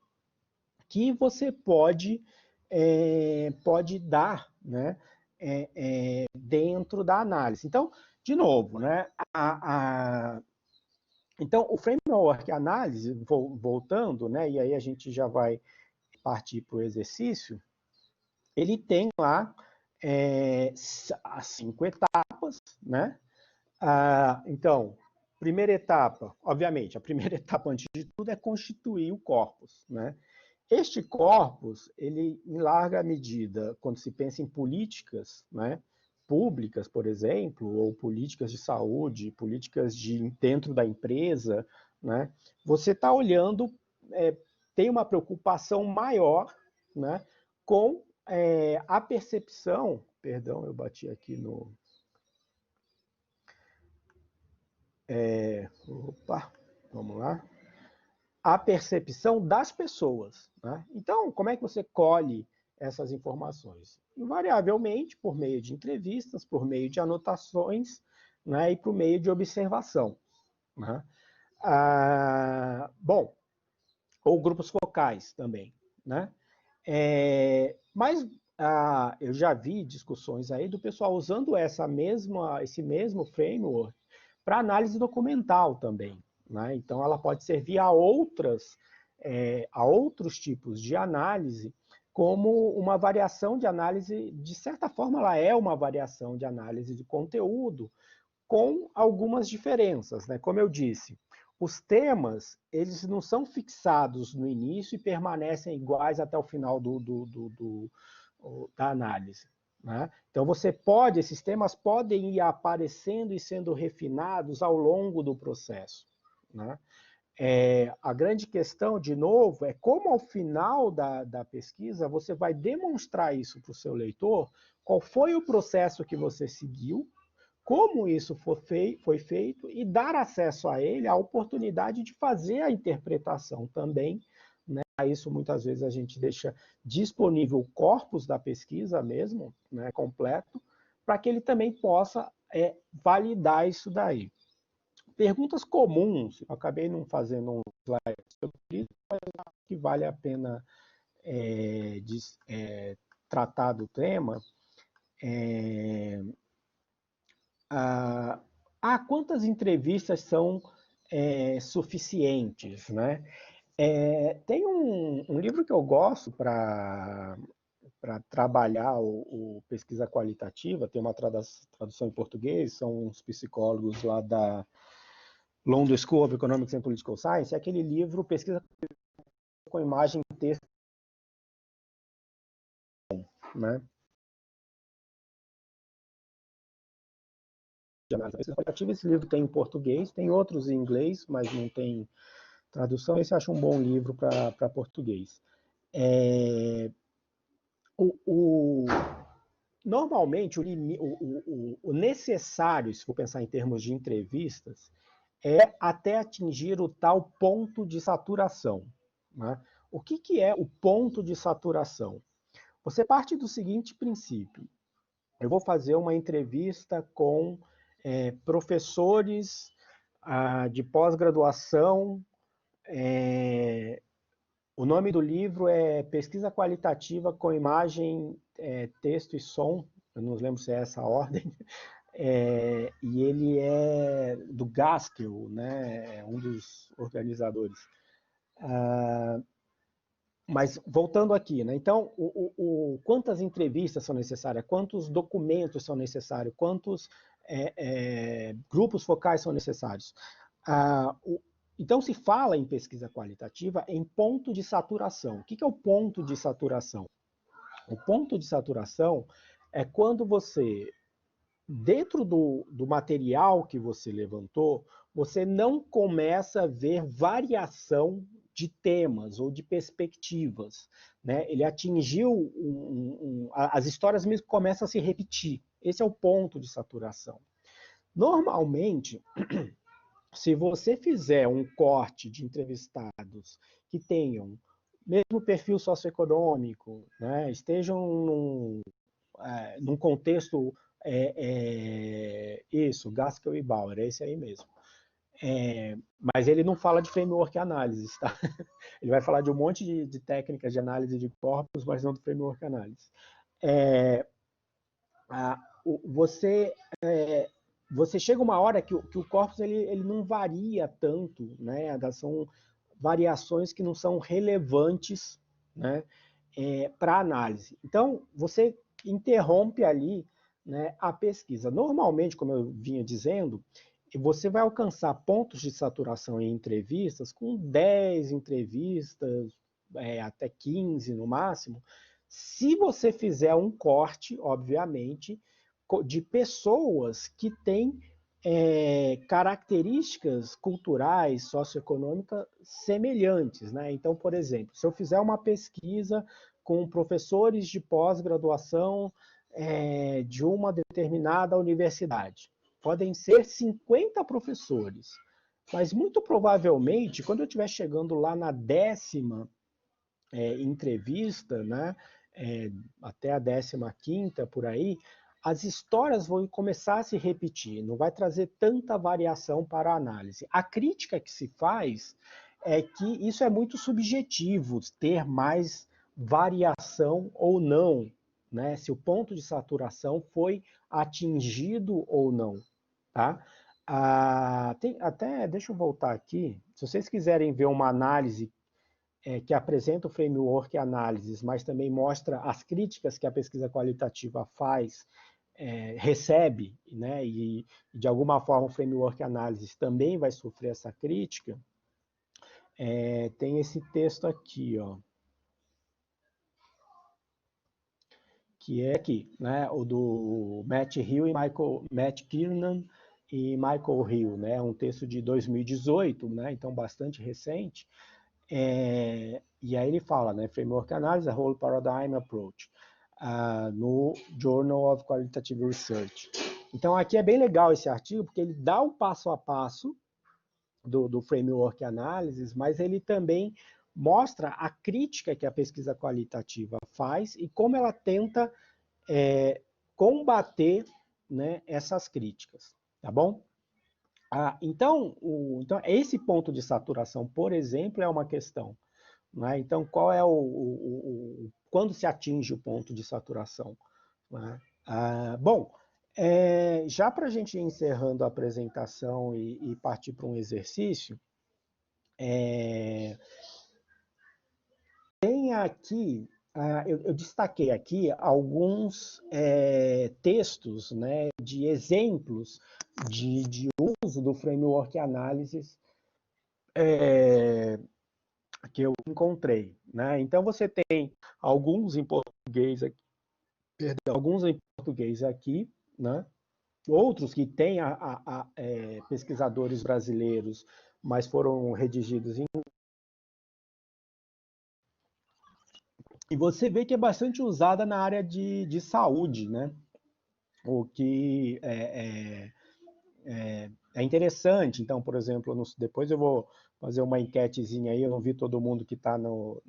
que você pode dar né, dentro da análise. Então, de novo, né, então, o framework análise, voltando, né, e aí a gente já vai partir para o exercício, ele tem lá as 5 etapas, né? Então, primeira etapa, obviamente, a primeira etapa, antes de tudo, é constituir o corpus, né? Este corpus, ele, em larga medida, quando se pensa em políticas, né, públicas, por exemplo, ou políticas de saúde, políticas dentro da empresa, né, você está olhando, tem uma preocupação maior, né, com a percepção, perdão, eu bati aqui no... opa, vamos lá. A percepção das pessoas, né? Então, como é que você colhe essas informações? Invariavelmente, por meio de entrevistas, por meio de anotações, né, e por meio de observação, né? Bom, ou grupos focais também, né? Mas eu já vi discussões aí do pessoal usando esse mesmo framework para análise documental também, né? Então, ela pode servir a outros tipos de análise, como uma variação de análise, de certa forma, ela é uma variação de análise de conteúdo, com algumas diferenças, né? Como eu disse, os temas, eles não são fixados no início e permanecem iguais até o final da análise, né? Então, esses temas podem ir aparecendo e sendo refinados ao longo do processo, né? A grande questão, de novo, é como ao final da pesquisa você vai demonstrar isso para o seu leitor, qual foi o processo que você seguiu, como isso foi feito e dar acesso a ele a oportunidade de fazer a interpretação também, né? Isso muitas vezes a gente deixa disponível o corpus da pesquisa mesmo, né, completo, para que ele também possa validar isso daí. Perguntas comuns, eu acabei não fazendo um slide sobre isso, mas acho que vale a pena tratar do tema. Quantas entrevistas são suficientes, né? Tem um livro que eu gosto para trabalhar o pesquisa qualitativa, tem uma tradução em português, são uns psicólogos lá da London School of Economics and Political Science, é aquele livro Pesquisa com Imagem e Texto, né? Esse livro tem em português, tem outros em inglês, mas não tem tradução. Esse eu acho um bom livro para português. Normalmente, o necessário, se for pensar em termos de entrevistas, é até atingir o tal ponto de saturação, né? O que é o ponto de saturação? Você parte do seguinte princípio: eu vou fazer uma entrevista com professores de pós-graduação. O nome do livro é Pesquisa Qualitativa com Imagem, Texto e Som. Eu não lembro se é essa a ordem. E ele é do Gaskell, né? É um dos organizadores. Mas voltando aqui, né? Então, quantas entrevistas são necessárias? Quantos documentos são necessários? Quantos grupos focais são necessários? Então, se fala em pesquisa qualitativa em ponto de saturação. O que é o ponto de saturação? O ponto de saturação é quando você, dentro do material que você levantou, você não começa a ver variação de temas ou de perspectivas, né? Ele atingiu as histórias mesmo começam a se repetir. Esse é o ponto de saturação. Normalmente, se você fizer um corte de entrevistados que tenham mesmo perfil socioeconômico, né, estejam num contexto isso, Gaskell e Bauer, é esse aí mesmo. Mas ele não fala de framework análise, tá? Ele vai falar de um monte de técnicas de análise de corpos, mas não do framework análise. você você chega uma hora que o corpus ele não varia tanto, né? São variações que não são relevantes, né, para análise. Então, você interrompe ali, né, a pesquisa. Normalmente, como eu vinha dizendo, você vai alcançar pontos de saturação em entrevistas com 10 entrevistas, até 15 no máximo, se você fizer um corte, obviamente, de pessoas que têm características culturais, socioeconômicas semelhantes, né? Então, por exemplo, se eu fizer uma pesquisa com professores de pós-graduação de uma determinada universidade, podem ser 50 professores, mas muito provavelmente, quando eu estiver chegando lá na 10ª entrevista, né, até a 15ª por aí, as histórias vão começar a se repetir, não vai trazer tanta variação para a análise. A crítica que se faz é que isso é muito subjetivo, ter mais variação ou não, né? Se o ponto de saturação foi atingido ou não, tá? Deixa eu voltar aqui. Se vocês quiserem ver uma análise que apresenta o framework análises, mas também mostra as críticas que a pesquisa qualitativa faz, recebe, né, e de alguma forma o framework análises também vai sofrer essa crítica, tem esse texto aqui, ó, que é aqui, né, o do Matt Kiernan e Michael Hill, né, um texto de 2018, né, então bastante recente. E aí ele fala, né, Framework Analysis, a Whole Paradigm Approach, no Journal of Qualitative Research. Então aqui é bem legal esse artigo, porque ele dá o passo a passo do Framework Analysis, mas ele também mostra a crítica que a pesquisa qualitativa faz e como ela tenta combater, né, essas críticas, tá bom? Então, esse ponto de saturação, por exemplo, é uma questão. Né? Então, qual é quando se atinge o ponto de saturação? Né? Bom, já para a gente ir encerrando a apresentação e partir para um exercício, tem aqui, eu destaquei aqui alguns textos, né, de exemplos de uso do framework analysis que eu encontrei, né? Então você tem alguns em português aqui, né? Outros que têm pesquisadores brasileiros, mas foram redigidos em... E você vê que é bastante usada na área de saúde, né? O que é interessante. Então, por exemplo, depois eu vou fazer uma enquetezinha aí, eu não vi todo mundo que está no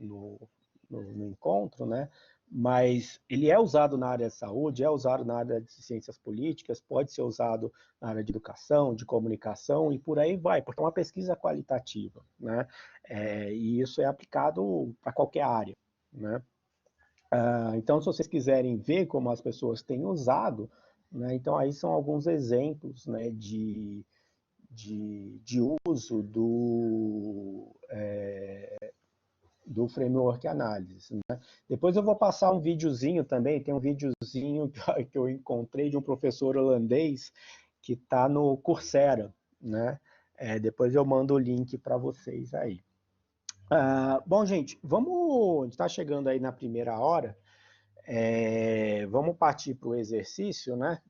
encontro, né? Mas ele é usado na área de saúde, é usado na área de ciências políticas, pode ser usado na área de educação, de comunicação e por aí vai, porque é uma pesquisa qualitativa, né? E isso é aplicado para qualquer área, né? Então, se vocês quiserem ver como as pessoas têm usado, né, então aí são alguns exemplos, né, de uso do framework analysis, né? Depois eu vou passar um videozinho também, tem um videozinho que eu encontrei de um professor holandês que está no Coursera, né? Depois eu mando o link para vocês aí. Bom, gente, a gente está chegando aí na primeira hora, vamos partir para o exercício, né?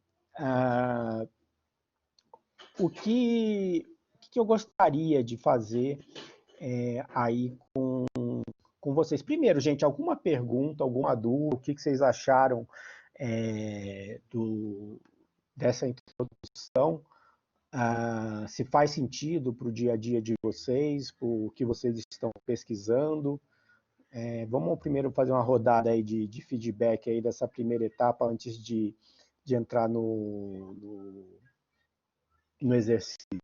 O que eu gostaria de fazer aí com vocês? Primeiro, gente, alguma pergunta, alguma dúvida? O que vocês acharam dessa introdução? Se faz sentido para o dia a dia de vocês, para o que vocês estão pesquisando? Vamos primeiro fazer uma rodada aí de feedback aí dessa primeira etapa antes de entrar no exercício.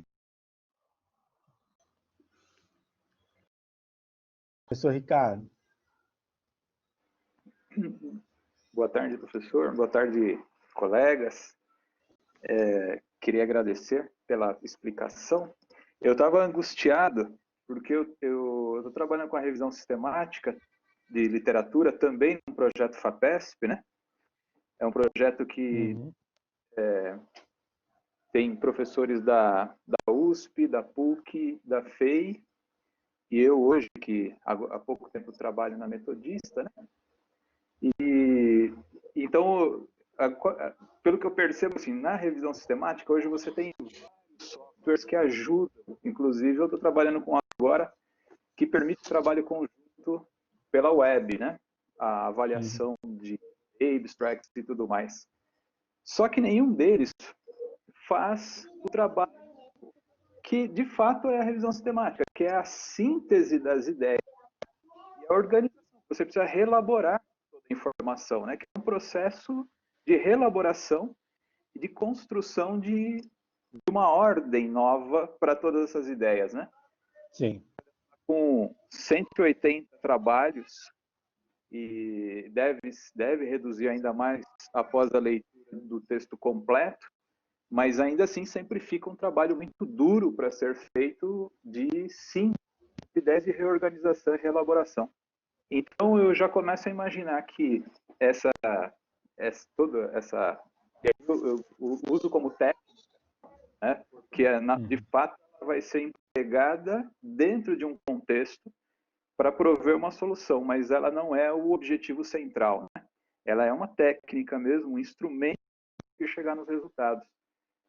Professor Ricardo. Boa tarde, professor. Boa tarde, colegas. Queria agradecer pela explicação. Eu estava angustiado, porque eu estou trabalhando com a revisão sistemática de literatura, também no projeto FAPESP, né? É um projeto que tem professores da USP, da PUC, da FEI, e eu hoje, que há pouco tempo trabalho na Metodista, né? E então, pelo que eu percebo, assim, na revisão sistemática, hoje você tem softwares que ajudam, inclusive eu estou trabalhando com agora, que permite trabalho conjunto pela web, né? A avaliação de abstracts e tudo mais. Só que nenhum deles faz o trabalho que, de fato, é a revisão sistemática, que é a síntese das ideias e a organização. Você precisa reelaborar toda a informação, né? Que é um processo de reelaboração e de construção de uma ordem nova para todas essas ideias, né? Sim. Com 180 trabalhos, e deve reduzir ainda mais após a leitura do texto completo, mas ainda assim sempre fica um trabalho muito duro para ser feito de síntese, ideias de reorganização e reelaboração. Então eu já começo a imaginar que toda essa eu uso como técnica, né, que de fato ela vai ser empregada dentro de um contexto para prover uma solução, mas ela não é o objetivo central, né? Ela é uma técnica mesmo, um instrumento de chegar nos resultados.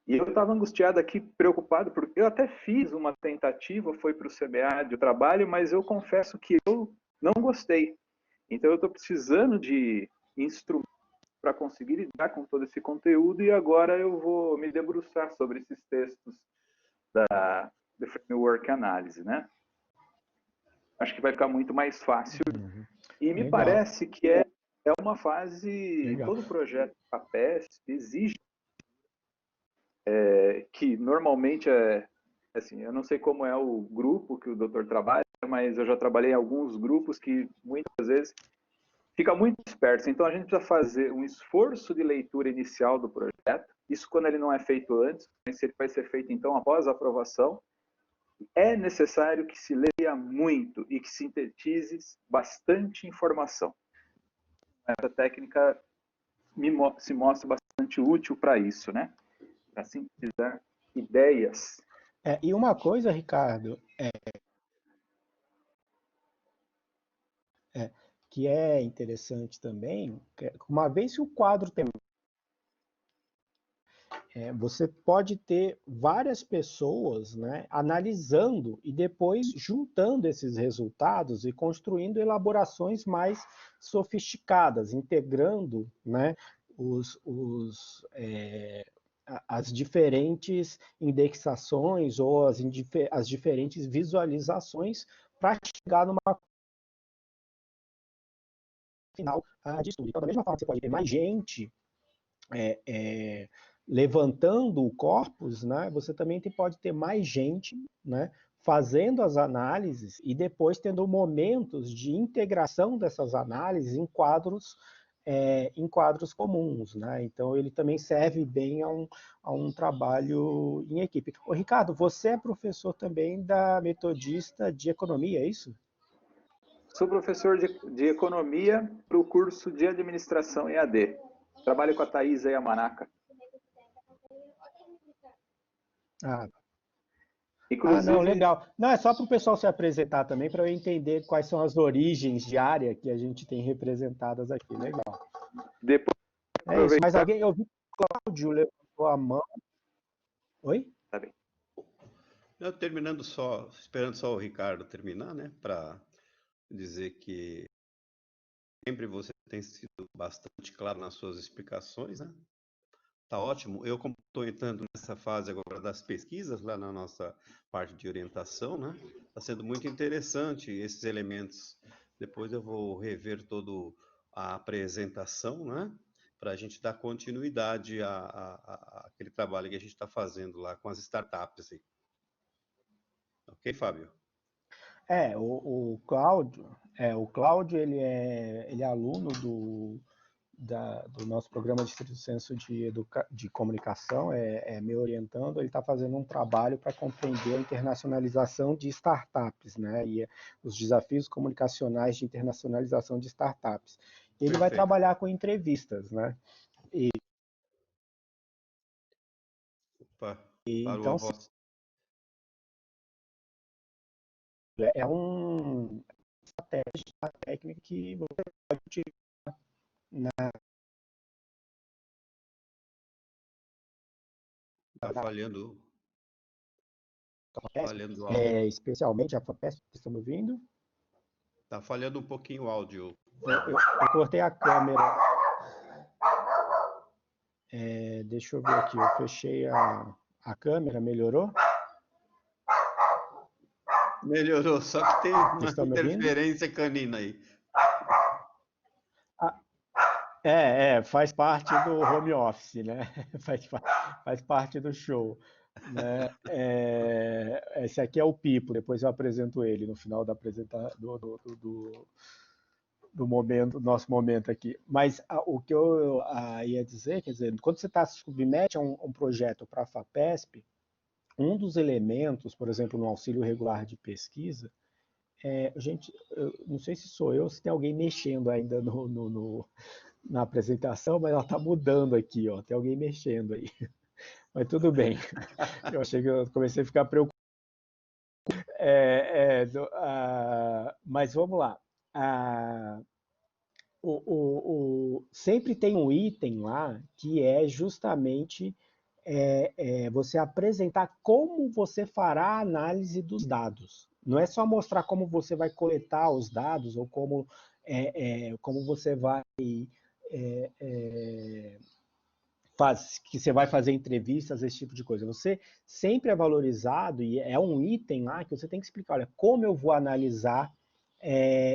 E eu estava angustiado aqui, preocupado, porque eu até fiz uma tentativa, foi para o CBA de trabalho, mas eu confesso que eu não gostei. Então eu estou precisando de instrumentos para conseguir lidar com todo esse conteúdo, e agora eu vou me debruçar sobre esses textos do Framework Análise, né? Acho que vai ficar muito mais fácil. E me parece que é uma fase, todo projeto FAPESP exige, que normalmente assim, eu não sei como é o grupo que o doutor trabalha, mas eu já trabalhei em alguns grupos que muitas vezes fica muito disperso. Então a gente precisa fazer um esforço de leitura inicial do projeto, isso quando ele não é feito antes, mas ele vai ser feito então após a aprovação. É necessário que se leia muito e que sintetize bastante informação. Essa técnica se mostra bastante útil para isso, né? Para sintetizar ideias. E uma coisa, Ricardo, que é interessante também, uma vez que o quadro tem você pode ter várias pessoas, né, analisando e depois juntando esses resultados e construindo elaborações mais sofisticadas, integrando, né, as diferentes indexações ou as diferentes visualizações para chegar numa final de estudo. Então, da mesma forma que você pode ter mais gente levantando o corpus, né, você também pode ter mais gente, né, fazendo as análises e depois tendo momentos de integração dessas análises em quadros comuns, né? Então ele também serve bem a um trabalho em equipe. Ô, Ricardo, você é professor também da Metodista de Economia, é isso? Sou professor de Economia para o curso de Administração EAD. Trabalho com a Thaisa Yamanaka. Inclusive... não, legal. Não, é só para o pessoal se apresentar também, para eu entender quais são as origens de área que a gente tem representadas aqui. Legal. Depois, é isso, mas alguém, eu vi que o Cláudio levantou a mão. Oi? Tá bem. Eu terminando só, esperando só o Ricardo terminar, né, para dizer que sempre você tem sido bastante claro nas suas explicações, né? Tá ótimo. Eu, como estou entrando nessa fase agora das pesquisas, lá na nossa parte de orientação, né? Está sendo muito interessante esses elementos. Depois eu vou rever toda a apresentação, né? Para a gente dar continuidade àquele trabalho que a gente está fazendo lá com as startups. Aí. Ok, Fábio? O Cláudio ele é aluno do nosso programa de estrito senso de comunicação, me orientando, ele está fazendo um trabalho para compreender a internacionalização de startups, né? E os desafios comunicacionais de internacionalização de startups. Ele vai trabalhar com entrevistas, né? Opa, então, a voz. É uma estratégia, uma técnica que você pode utilizar na... Tá falhando. Falhando o áudio. Especialmente a FAPESP, vocês estão me ouvindo? Tá falhando um pouquinho o áudio. Eu cortei a câmera. Deixa eu ver aqui, eu fechei a câmera, melhorou? Melhorou, só que tem uma interferência canina aí. Faz parte do home office, né? Faz parte do show. Né? Esse aqui é o Pipo, depois eu apresento ele no final da apresentação do momento, nosso momento aqui. Mas o que eu ia dizer, quer dizer, quando você está submete a um projeto para a FAPESP, um dos elementos, por exemplo, no auxílio regular de pesquisa, gente, eu não sei se sou eu ou se tem alguém mexendo ainda na apresentação, mas ela está mudando aqui, ó, tem alguém mexendo aí. Mas tudo bem. Eu achei que eu comecei a ficar preocupado. Mas vamos lá. Sempre tem um item lá que é justamente você apresentar como você fará a análise dos dados. Não é só mostrar como você vai coletar os dados ou como você vai que você vai fazer entrevistas, esse tipo de coisa. Você sempre é valorizado e é um item lá que você tem que explicar, olha, como eu vou analisar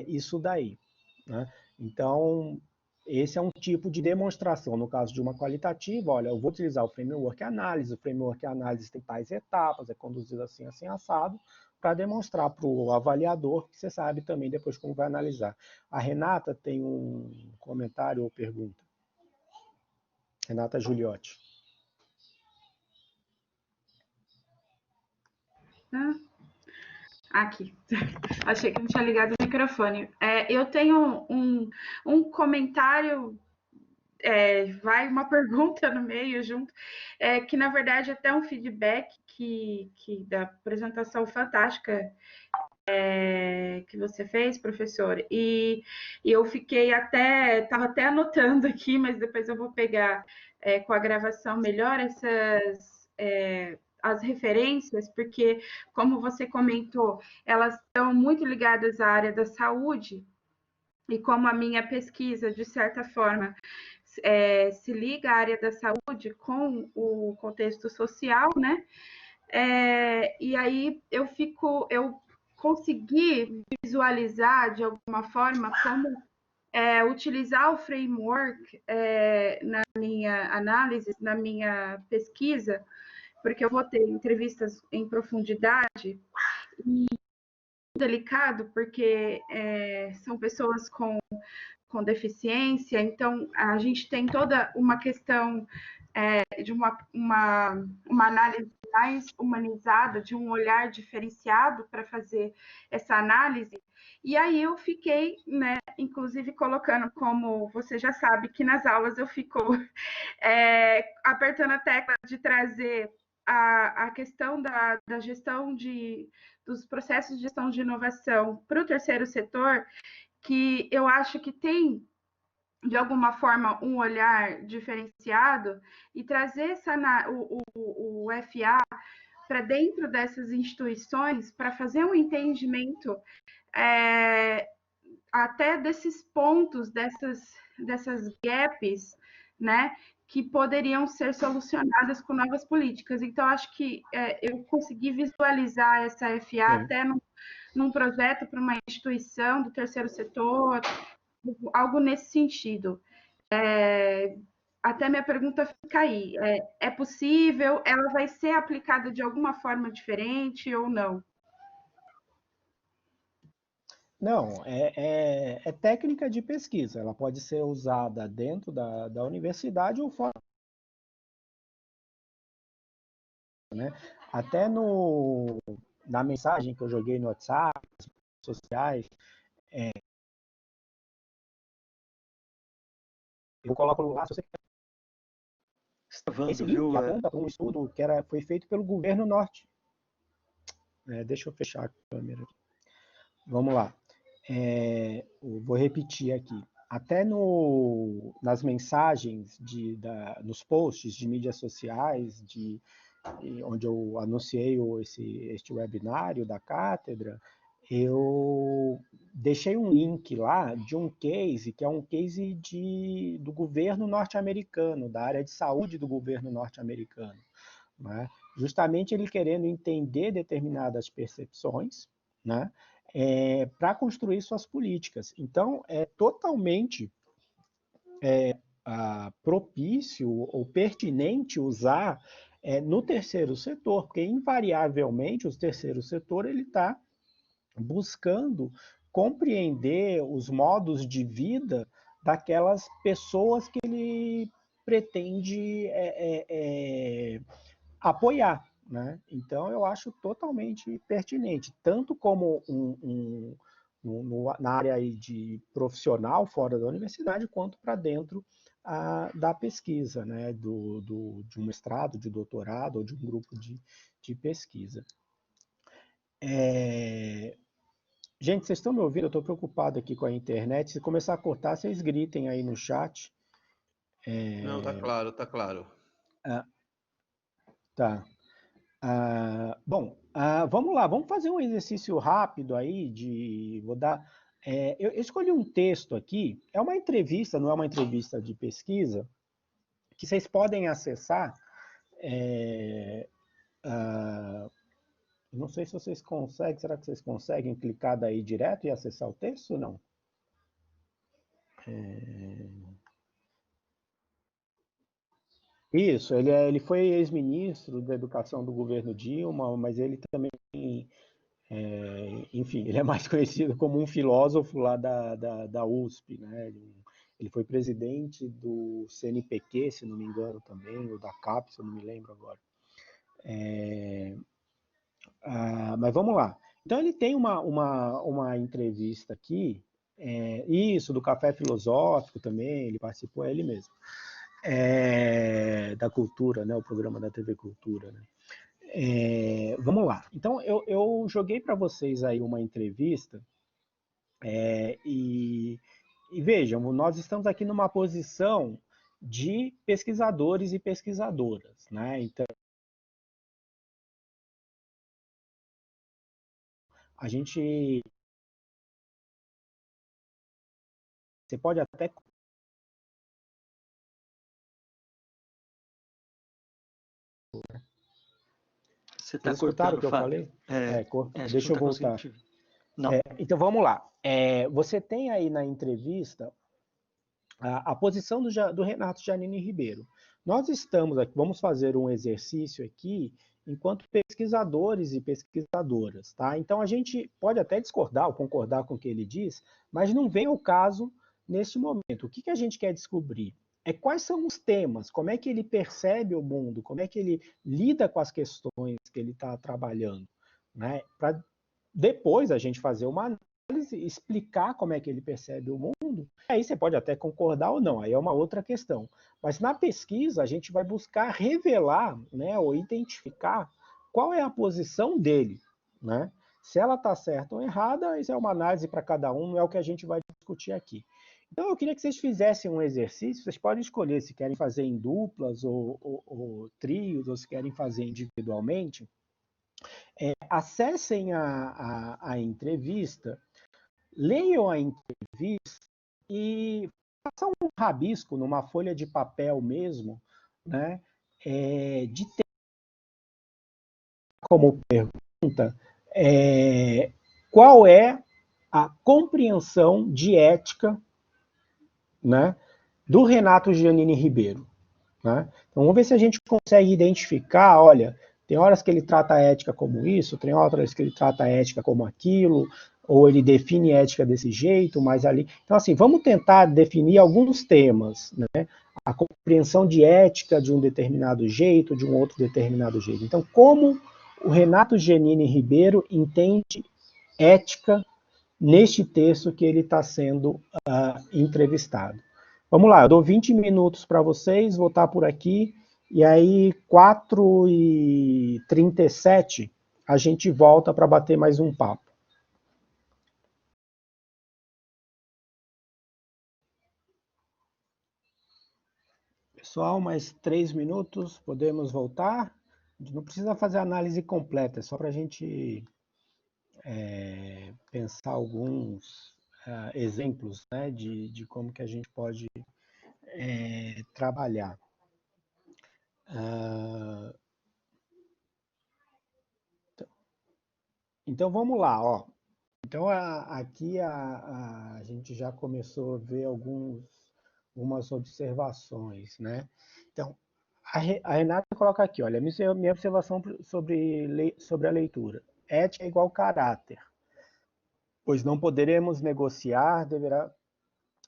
isso daí. Né? Então, esse é um tipo de demonstração. No caso de uma qualitativa, olha, eu vou utilizar o framework análise, o framework análise tem tais etapas, é conduzido assim, assim, assado, para demonstrar para o avaliador que você sabe também depois como vai analisar. A Renata tem um comentário ou pergunta. Renata Giuliotti. Aqui. Achei que não tinha ligado o microfone. Eu tenho um comentário, vai uma pergunta no meio junto, que na verdade é até um feedback que da apresentação fantástica que você fez, professor, e eu estava até anotando aqui, mas depois eu vou pegar com a gravação melhor as referências, porque, como você comentou, elas estão muito ligadas à área da saúde, e como a minha pesquisa, de certa forma, se liga à área da saúde com o contexto social, né? E aí eu consegui visualizar de alguma forma como utilizar o framework na minha análise, na minha pesquisa, porque eu vou ter entrevistas em profundidade e delicado, porque são pessoas com deficiência, então a gente tem toda uma questão de uma análise mais humanizada, de um olhar diferenciado para fazer essa análise. E aí eu fiquei, né, inclusive colocando, como você já sabe, que nas aulas eu fico apertando a tecla de trazer a questão da gestão dos processos de gestão de inovação para o terceiro setor, que eu acho que tem, de alguma forma, um olhar diferenciado e trazer o FA para dentro dessas instituições para fazer um entendimento até desses pontos, dessas gaps, né, que poderiam ser solucionadas com novas políticas. Então, acho que eu consegui visualizar essa FA até num projeto para uma instituição do terceiro setor, algo nesse sentido. Até minha pergunta fica aí. É possível? Ela vai ser aplicada de alguma forma diferente ou não? Não, é técnica de pesquisa. Ela pode ser usada dentro da universidade ou fora, né? Até na mensagem que eu joguei no WhatsApp, nas redes sociais, eu coloco lá, se você quer esse Travando, link que viu? aponta para um estudo que foi feito pelo governo norte. Deixa eu fechar a câmera aqui. Vamos lá. Vou repetir aqui. Até nas mensagens, nos posts de mídias sociais, onde eu anunciei este webinário da cátedra, eu deixei um link lá de um case, que é um case do governo norte-americano, da área de saúde do governo norte-americano, né? Justamente ele querendo entender determinadas percepções, né? Para construir suas políticas. Então, é totalmente propício ou pertinente usar no terceiro setor, porque invariavelmente o terceiro setor ele está buscando compreender os modos de vida daquelas pessoas que ele pretende apoiar, né? Então eu acho totalmente pertinente, tanto como na área aí de profissional fora da universidade, quanto para dentro da pesquisa, né? De um mestrado, de doutorado ou de um grupo de pesquisa. Gente, vocês estão me ouvindo? Eu estou preocupado aqui com a internet. Se começar a cortar, vocês gritem aí no chat. Não, tá claro, tá claro. Tá. Bom, vamos lá, vamos fazer um exercício rápido aí vou dar. Eu escolhi um texto aqui, é uma entrevista, não é uma entrevista de pesquisa, que vocês podem acessar. Não sei se vocês conseguem, será que vocês conseguem clicar daí direto e acessar o texto ou não? Isso, ele foi ex-ministro da Educação do governo Dilma, mas ele também, enfim, ele é mais conhecido como um filósofo lá da USP, né? Ele foi presidente do CNPq, se não me engano também, ou da CAPES, se eu não me lembro agora. Mas vamos lá. Então ele tem uma entrevista aqui, isso, do Café Filosófico também, ele participou, é ele mesmo. Da Cultura, né, o programa da TV Cultura. Né? Vamos lá. Então, eu joguei para vocês aí uma entrevista e vejam, nós estamos aqui numa posição de pesquisadores e pesquisadoras. Né? Então, a gente... Você pode até... Você está escutaram cortando, o que eu Fábio. falei? Deixa eu voltar. Não. Então, vamos lá. Você tem aí na entrevista a posição do Renato Giannini Ribeiro. Nós estamos aqui, vamos fazer um exercício aqui enquanto pesquisadores e pesquisadoras, tá? Então a gente pode até discordar ou concordar com o que ele diz, mas não vem ao caso neste momento. O que a gente quer descobrir? Quais são os temas, como é que ele percebe o mundo, como é que ele lida com as questões que ele está trabalhando, né? Para depois a gente fazer uma análise, explicar como é que ele percebe o mundo. Aí você pode até concordar ou não, aí é uma outra questão. Mas na pesquisa a gente vai buscar revelar, né, ou identificar qual é a posição dele, né? Se ela está certa ou errada, isso é uma análise para cada um, não é o que a gente vai discutir aqui. Então eu queria que vocês fizessem um exercício, vocês podem escolher se querem fazer em duplas ou trios, ou se querem fazer individualmente. Acessem a entrevista, leiam a entrevista e façam um rabisco numa folha de papel mesmo, né, de ter como pergunta qual é a compreensão de ética, né, do Renato Giannini Ribeiro. Né? Então vamos ver se a gente consegue identificar, olha, tem horas que ele trata a ética como isso, tem horas que ele trata a ética como aquilo, ou ele define ética desse jeito, mas ali... Então, assim, vamos tentar definir alguns temas, né? A compreensão de ética de um determinado jeito, de um outro determinado jeito. Então, como o Renato Giannini Ribeiro entende ética neste texto que ele está sendo entrevistado. Vamos lá, eu dou 20 minutos para vocês, vou estar por aqui, e aí 4h37 a gente volta para bater mais um papo. Pessoal, mais 3 minutos, podemos voltar? A gente não precisa fazer análise completa, é só para a gente pensar alguns exemplos, né, de como que a gente pode trabalhar. Então vamos lá, ó. Então aqui a gente já começou a ver algumas observações, né? Então a Renata coloca aqui, olha, minha observação sobre a leitura. Ética é igual caráter, pois não poderemos negociar,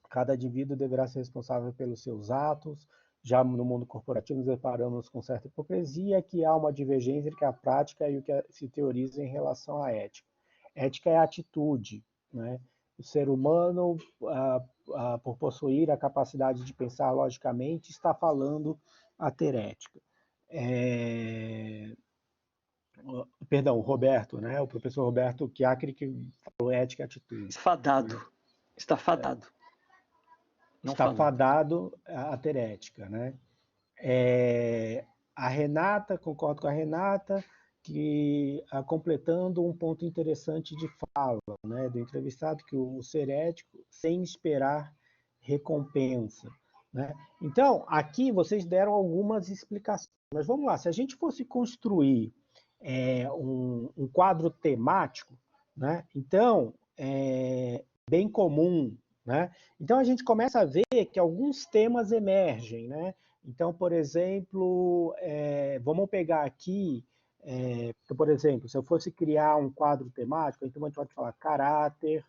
cada indivíduo deverá ser responsável pelos seus atos. Já no mundo corporativo nos deparamos com certa hipocrisia, que há uma divergência entre a prática e o que se teoriza em relação à ética. Ética é atitude, né? O ser humano, por possuir a capacidade de pensar logicamente, está falando a ter ética. Perdão, o Roberto, né? O professor Roberto Chiacri, que falou ética e atitude. Fadado. Está fadado. Não está falando. fadado a ter ética, né? A Renata, concordo com a Renata, que completando um ponto interessante de fala, né, do entrevistado, que o ser ético sem esperar recompensa, né? Então, aqui vocês deram algumas explicações, mas vamos lá, se a gente fosse construir um quadro temático, né, então, bem comum, né? Então a gente começa a ver que alguns temas emergem, né? Então, por exemplo, vamos pegar aqui, por exemplo, se eu fosse criar um quadro temático, então a gente pode falar caráter,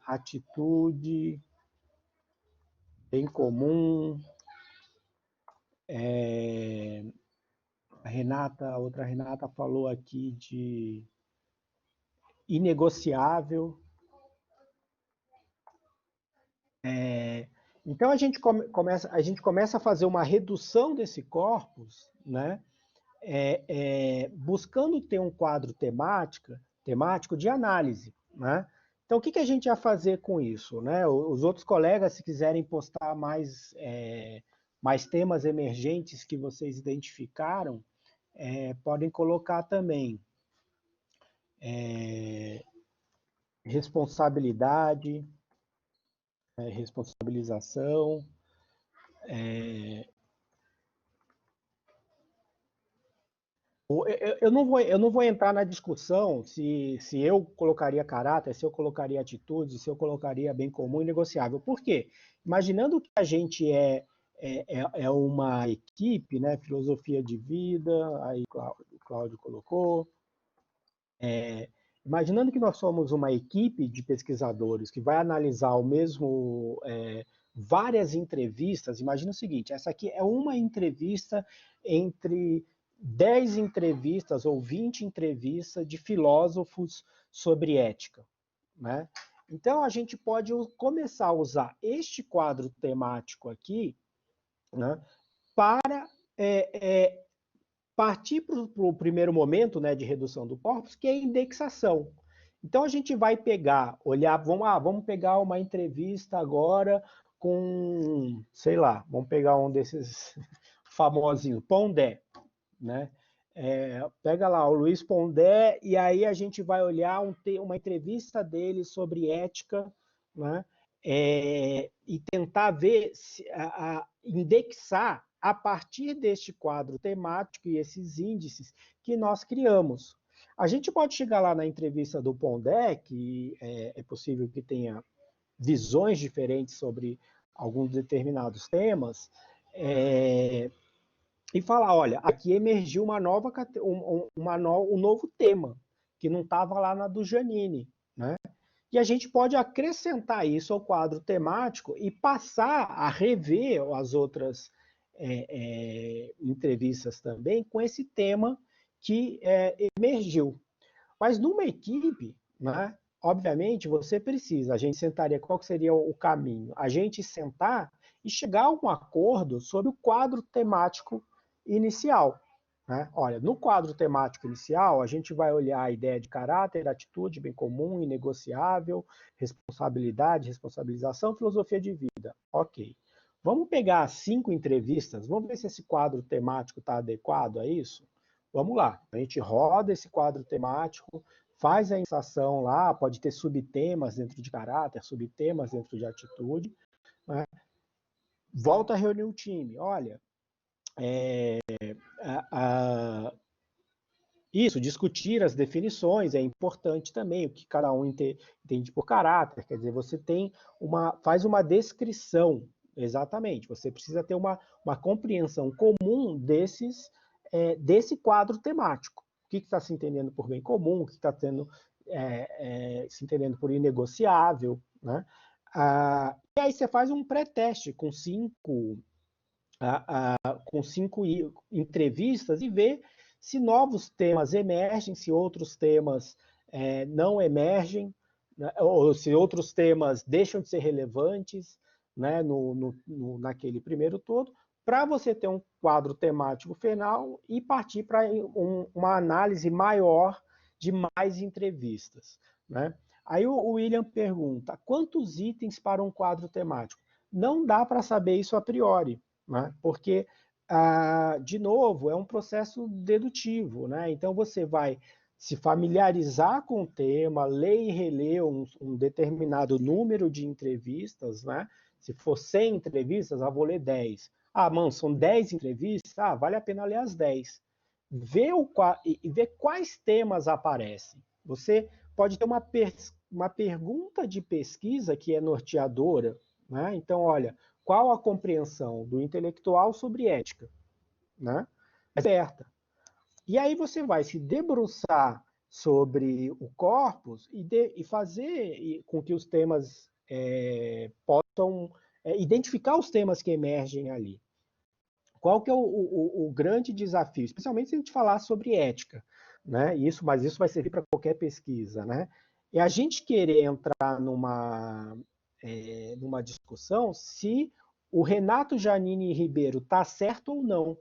atitude, bem comum, a outra Renata falou aqui de inegociável. Então a gente começa a fazer uma redução desse corpus, né? Buscando ter um quadro temático de análise, né? Então o que a gente vai fazer com isso, né? Os outros colegas, se quiserem postar mais temas emergentes que vocês identificaram, podem colocar também. Responsabilidade, responsabilização, eu não vou entrar na discussão se eu colocaria caráter, se eu colocaria atitude, se eu colocaria bem comum e negociável. Por quê? Imaginando que a gente é uma equipe, né? Filosofia de vida, aí o Cláudio colocou. Imaginando que nós somos uma equipe de pesquisadores que vai analisar várias entrevistas, imagina o seguinte, essa aqui é uma entrevista entre 10 entrevistas ou 20 entrevistas de filósofos sobre ética, né? Então, a gente pode começar a usar este quadro temático aqui, né, para partir para o primeiro momento, né, de redução do corpus, que é a indexação. Então, a gente vai vamos pegar uma entrevista agora com, sei lá, vamos pegar um desses famosinhos, Pondé, né? Pega lá o Luiz Pondé e aí a gente vai olhar uma entrevista dele sobre ética, né? E tentar ver, indexar a partir deste quadro temático e esses índices que nós criamos. A gente pode chegar lá na entrevista do Pondé, que é possível que tenha visões diferentes sobre alguns determinados temas, e falar, olha, aqui emergiu um novo tema, que não estava lá na do Giannini, né? E a gente pode acrescentar isso ao quadro temático e passar a rever as outras entrevistas também com esse tema que emergiu. Mas numa equipe, né, obviamente, você precisa, a gente sentaria, qual seria o caminho? A gente sentar e chegar a um acordo sobre o quadro temático inicial. Né? Olha, no quadro temático inicial, a gente vai olhar a ideia de caráter, atitude, bem comum, inegociável, responsabilidade, responsabilização, filosofia de vida. Ok. Vamos pegar 5 entrevistas, vamos ver se esse quadro temático está adequado a isso? Vamos lá, a gente roda esse quadro temático, faz a indexação lá, pode ter subtemas dentro de caráter, subtemas dentro de atitude, né? Volta a reunir o time. Olha, isso, discutir as definições é importante também, o que cada um entende por caráter, quer dizer, você faz uma descrição, exatamente, você precisa ter uma compreensão comum desse quadro temático. O que está se entendendo por bem comum, o que está se entendendo por inegociável, né? E aí você faz um pré-teste com cinco entrevistas e vê se novos temas emergem, se outros temas não emergem, né, ou se outros temas deixam de ser relevantes, né, naquele primeiro todo, para você ter um quadro temático final e partir para uma análise maior de mais entrevistas. Né? Aí o William pergunta, quantos itens para um quadro temático? Não dá para saber isso a priori, né? Porque, de novo, é um processo dedutivo. Né? Então, você vai se familiarizar com o tema, ler e reler um determinado número de entrevistas. Né? Se for 100 entrevistas, vou ler 10. Mano, são 10 entrevistas? Vale a pena ler as 10. Ver quais temas aparecem. Você pode ter uma pergunta de pesquisa que é norteadora. Né? Então, olha, qual a compreensão do intelectual sobre ética? Né? É certa. E aí você vai se debruçar sobre o corpus e fazer com que os temas possam identificar os temas que emergem ali. Qual que é o grande desafio? Especialmente se a gente falar sobre ética. Né? Mas isso vai servir para qualquer pesquisa. Né? E a gente querer entrar numa discussão se o Renato Giannini Ribeiro está certo ou não.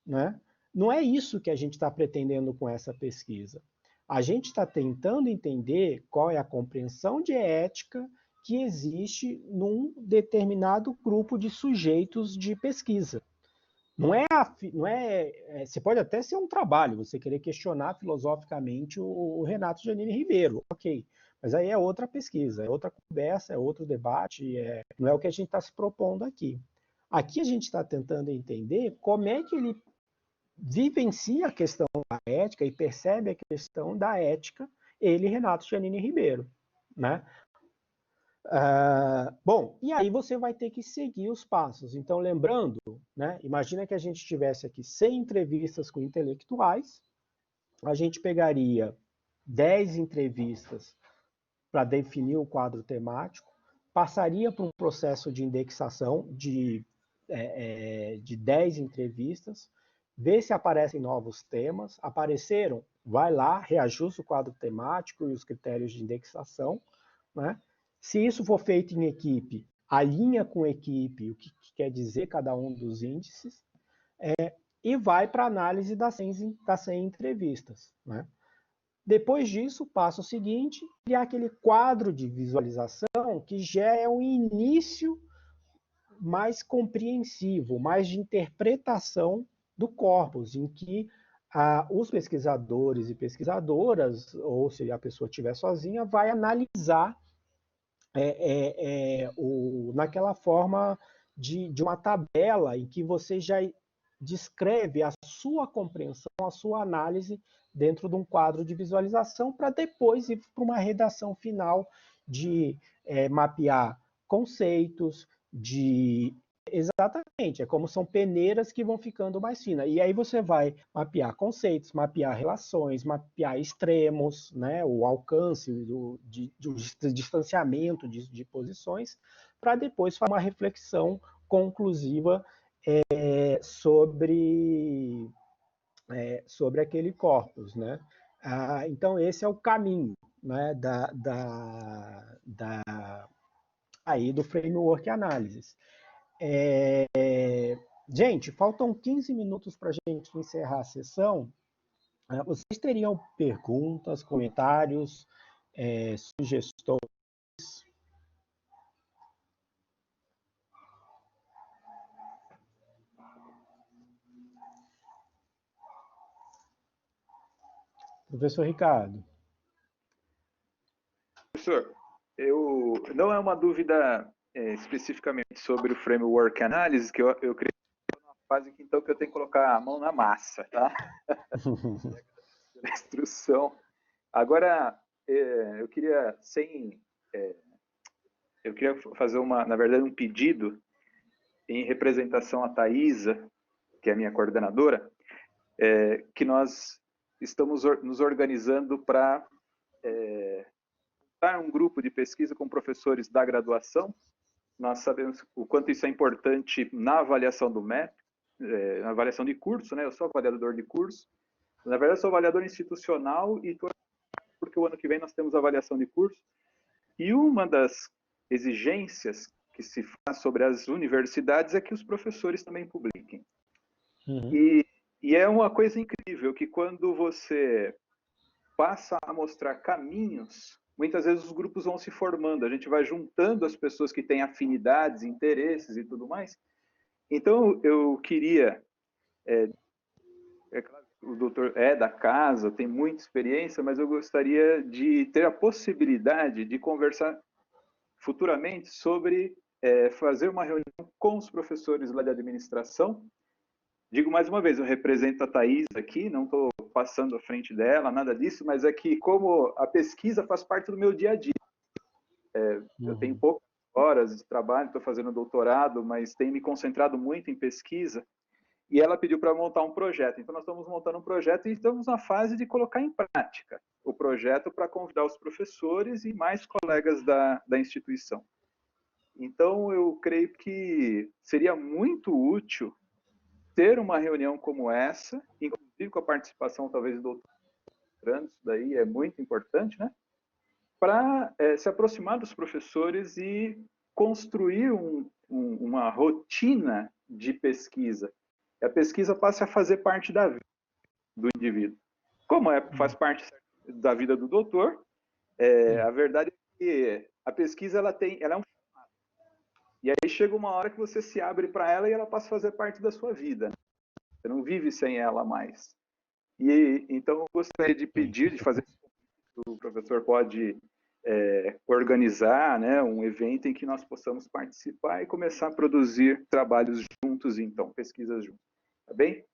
Né? Não é isso que a gente está pretendendo com essa pesquisa. A gente está tentando entender qual é a compreensão de ética que existe num determinado grupo de sujeitos de pesquisa. Você pode até ser um trabalho, você querer questionar filosoficamente o Renato Giannini Ribeiro, ok. Mas aí é outra pesquisa, é outra conversa, é outro debate, não é o que a gente está se propondo aqui. Aqui a gente está tentando entender como é que ele vivencia a questão da ética e percebe a questão da ética, ele, Renato Giannini Ribeiro. Né? Bom, e aí você vai ter que seguir os passos. Então, lembrando, né, imagina que a gente tivesse aqui 100 entrevistas com intelectuais, a gente pegaria 10 entrevistas para definir o quadro temático, passaria por um processo de indexação de 10 entrevistas, vê se aparecem novos temas, apareceram, vai lá, reajusta o quadro temático e os critérios de indexação, né? Se isso for feito em equipe, alinha com a equipe o que quer dizer cada um dos índices e vai para a análise das 100 entrevistas. Né? Depois disso, o passo seguinte, criar aquele quadro de visualização que já é um início mais compreensivo, mais de interpretação do corpus, em que os pesquisadores e pesquisadoras, ou se a pessoa estiver sozinha, vai analisar naquela forma de uma tabela em que você já descreve a sua compreensão, a sua análise dentro de um quadro de visualização para depois ir para uma redação final de mapear conceitos, de Exatamente, é como são peneiras que vão ficando mais finas. E aí você vai mapear conceitos, mapear relações, mapear extremos, né, o alcance, o distanciamento de posições, para depois fazer uma reflexão conclusiva sobre aquele corpus, né? Então esse é o caminho, né, aí do framework analysis. Gente, faltam 15 minutos para a gente encerrar a sessão. Vocês teriam perguntas, comentários, sugestões? Professor Ricardo. Professor, não é uma dúvida especificamente sobre o framework analysis, que eu creio que é uma fase que, então, que eu tenho que colocar a mão na massa, tá? A instrução. Agora, eu queria fazer na verdade, um pedido em representação à Thaisa, que é a minha coordenadora, que nós estamos nos organizando para montar um grupo de pesquisa com professores da graduação. Nós sabemos o quanto isso é importante na avaliação do MEP, na avaliação de curso, né? Eu sou avaliador de curso. Na verdade, eu sou avaliador institucional e porque o ano que vem nós temos avaliação de curso. E uma das exigências que se faz sobre as universidades é que os professores também publiquem. Uhum. E é uma coisa incrível que quando você passa a mostrar caminhos, muitas vezes os grupos vão se formando, a gente vai juntando as pessoas que têm afinidades, interesses e tudo mais. Então, eu queria... claro, o doutor é da casa, tem muita experiência, mas eu gostaria de ter a possibilidade de conversar futuramente sobre fazer uma reunião com os professores lá de administração. Digo mais uma vez, eu represento a Thais aqui, não estou passando à frente dela, nada disso, mas é que como a pesquisa faz parte do meu dia a dia. Eu tenho poucas horas de trabalho, estou fazendo doutorado, mas tenho me concentrado muito em pesquisa, e ela pediu para montar um projeto. Então, nós estamos montando um projeto e estamos na fase de colocar em prática o projeto para convidar os professores e mais colegas da instituição. Então, eu creio que seria muito útil ter uma reunião como essa, inclusive com a participação, talvez, do doutorando, isso daí é muito importante, né? Para se aproximar dos professores e construir uma rotina de pesquisa. A pesquisa passa a fazer parte da vida do indivíduo. Como faz parte da vida do doutor, a verdade é que a pesquisa ela é um formato. E aí chega uma hora que você se abre para ela e ela passa a fazer parte da sua vida. Né? Você não vive sem ela mais. E então eu gostaria de pedir, de fazer o professor pode organizar, né, um evento em que nós possamos participar e começar a produzir trabalhos juntos, então, pesquisas juntos. Tá bem?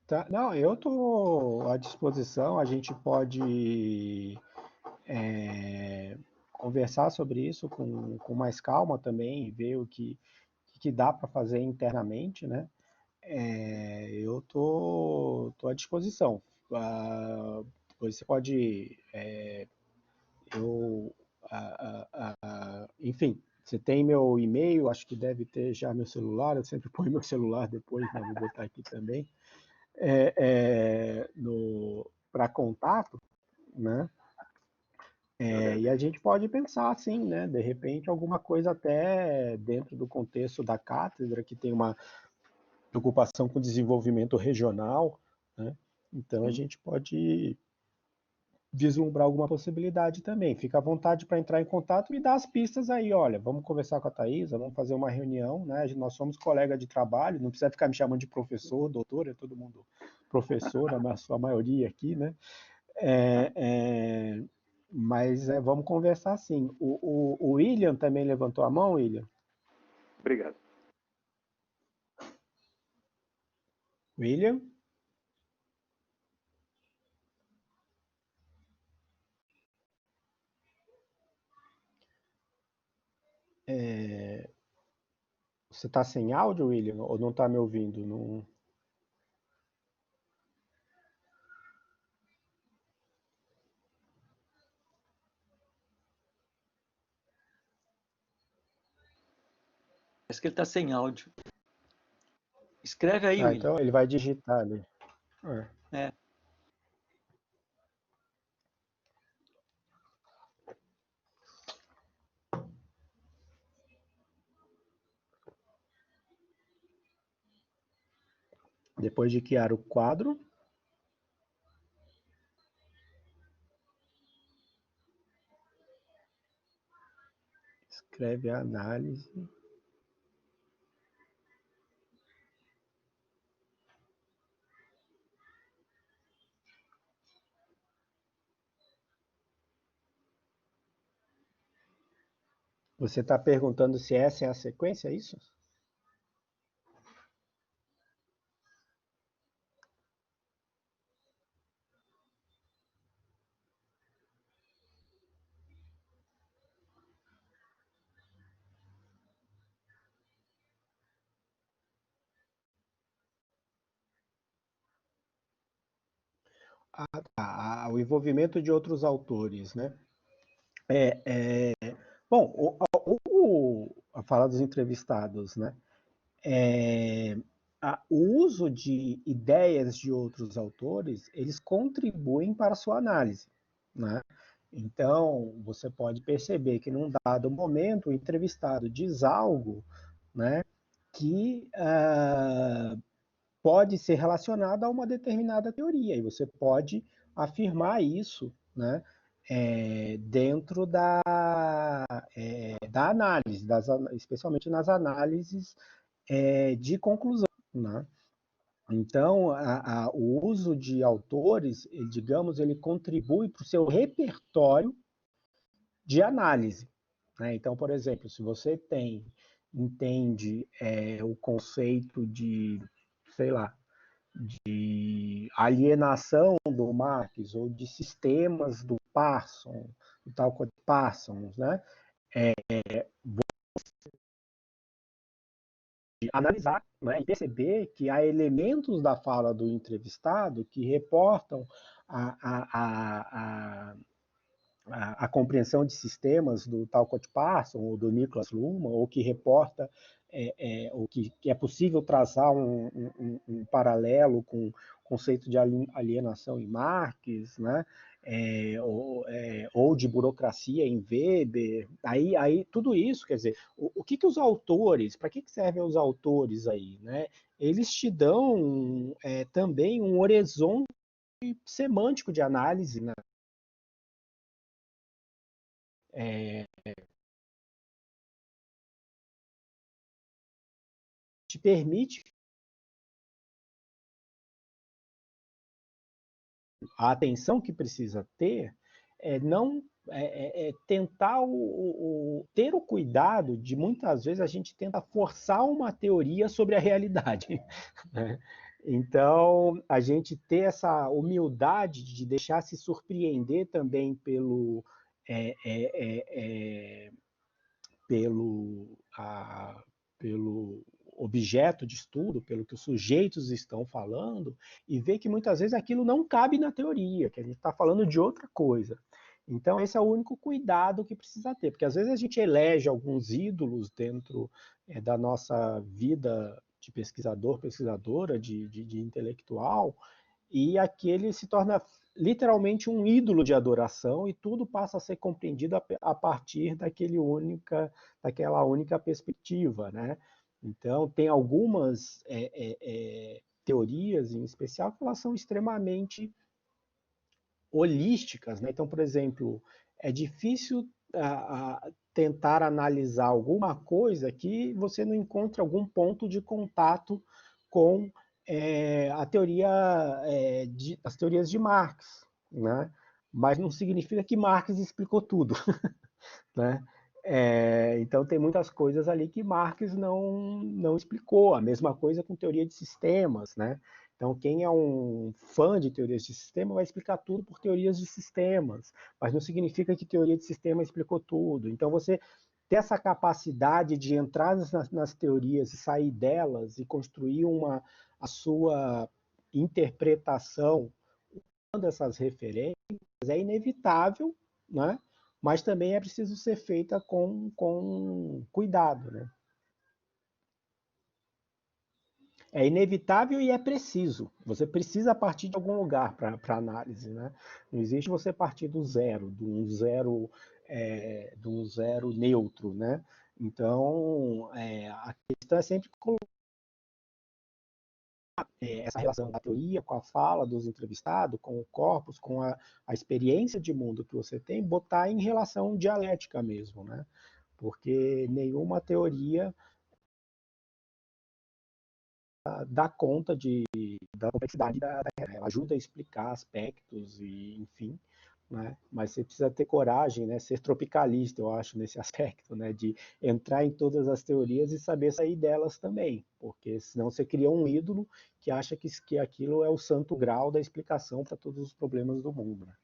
Tá, não, eu estou à disposição, a gente pode conversar sobre isso com mais calma também, ver o que dá para fazer internamente, né? Eu tô à disposição. Você pode, eu, enfim, você tem meu e-mail, acho que deve ter já meu celular, eu sempre ponho meu celular depois, mas vou botar aqui também, para contato, né? E a gente pode pensar assim, né? De repente, alguma coisa até dentro do contexto da cátedra, que tem uma preocupação com o desenvolvimento regional, né? Então a gente pode vislumbrar alguma possibilidade também. Fica à vontade para entrar em contato e dar as pistas aí, olha, vamos conversar com a Thaisa, vamos fazer uma reunião, né? Nós somos colega de trabalho, não precisa ficar me chamando de professor, doutor, é todo mundo professor, a sua maioria aqui, né? Mas vamos conversar sim. O William também levantou a mão, William? Obrigado. William? Você está sem áudio, William, ou não está me ouvindo? Não... Parece que ele está sem áudio. Escreve aí, Ah, William. então ele vai digitar ali. É. É. Depois de criar o quadro, escreve a análise. Você está perguntando se essa é a sequência, é isso? O envolvimento de outros autores, né? Bom, a falar dos entrevistados, né? O uso de ideias de outros autores, eles contribuem para a sua análise, né? Então, você pode perceber que num dado momento o entrevistado diz algo, né, que pode ser relacionado a uma determinada teoria, e você pode afirmar isso, né, dentro da análise, especialmente nas análises de conclusão, né? Então, o uso de autores, digamos, ele contribui para o seu repertório de análise, né? Então, por exemplo, se você entende o conceito de, sei lá, de alienação do Marx ou de sistemas do Parsons, do tal de Parsons, né? Analisar, né, e perceber que há elementos da fala do entrevistado que reportam a, a, a, a compreensão de sistemas do Talcott Parsons ou do Niklas Luhmann, ou que reporta ou que é possível traçar um paralelo com o conceito de alienação em Marx, né? Ou de burocracia em Weber, aí tudo isso, quer dizer, o que os autores, para que servem os autores aí, né? Eles te dão também um horizonte semântico de análise, né? Te permite a atenção que precisa ter não tentar ter o cuidado de muitas vezes a gente tenta forçar uma teoria sobre a realidade. Né? Então, a gente ter essa humildade de deixar se surpreender também pelo, pelo objeto de estudo, pelo que os sujeitos estão falando, e ver que muitas vezes aquilo não cabe na teoria, que a gente está falando de outra coisa. Então, esse é o único cuidado que precisa ter, porque às vezes a gente elege alguns ídolos dentro da nossa vida de pesquisador, pesquisadora, de intelectual, e aquele se torna literalmente um ídolo de adoração e tudo passa a ser compreendido a partir daquela única perspectiva, né? Então, tem algumas teorias em especial que elas são extremamente holísticas, né? Então, por exemplo, é difícil tentar analisar alguma coisa que você não encontre algum ponto de contato com a teoria, as teorias de Marx, né? Mas não significa que Marx explicou tudo, né? Então tem muitas coisas ali que Marx não explicou. A mesma coisa com teoria de sistemas, né? Então quem é um fã de teorias de sistema vai explicar tudo por teorias de sistemas, mas não significa que teoria de sistema explicou tudo. Então você ter essa capacidade de entrar nas teorias e sair delas e construir a sua interpretação dessas referências é inevitável, né? Mas também é preciso ser feita com cuidado, né? É inevitável e é preciso. Você precisa partir de algum lugar para análise, né? Não existe você partir do zero, de um zero neutro, né? Então, a questão é sempre colocar essa relação da teoria com a fala dos entrevistados, com o corpus, com a experiência de mundo que você tem, botar em relação dialética mesmo, né? Porque nenhuma teoria dá conta da complexidade da guerra. Ela ajuda a explicar aspectos e, enfim, né? Mas você precisa ter coragem, né? Ser tropicalista, eu acho, nesse aspecto, né? De entrar em todas as teorias e saber sair delas também, porque senão você cria um ídolo que acha que aquilo é o santo grau da explicação para todos os problemas do mundo, né?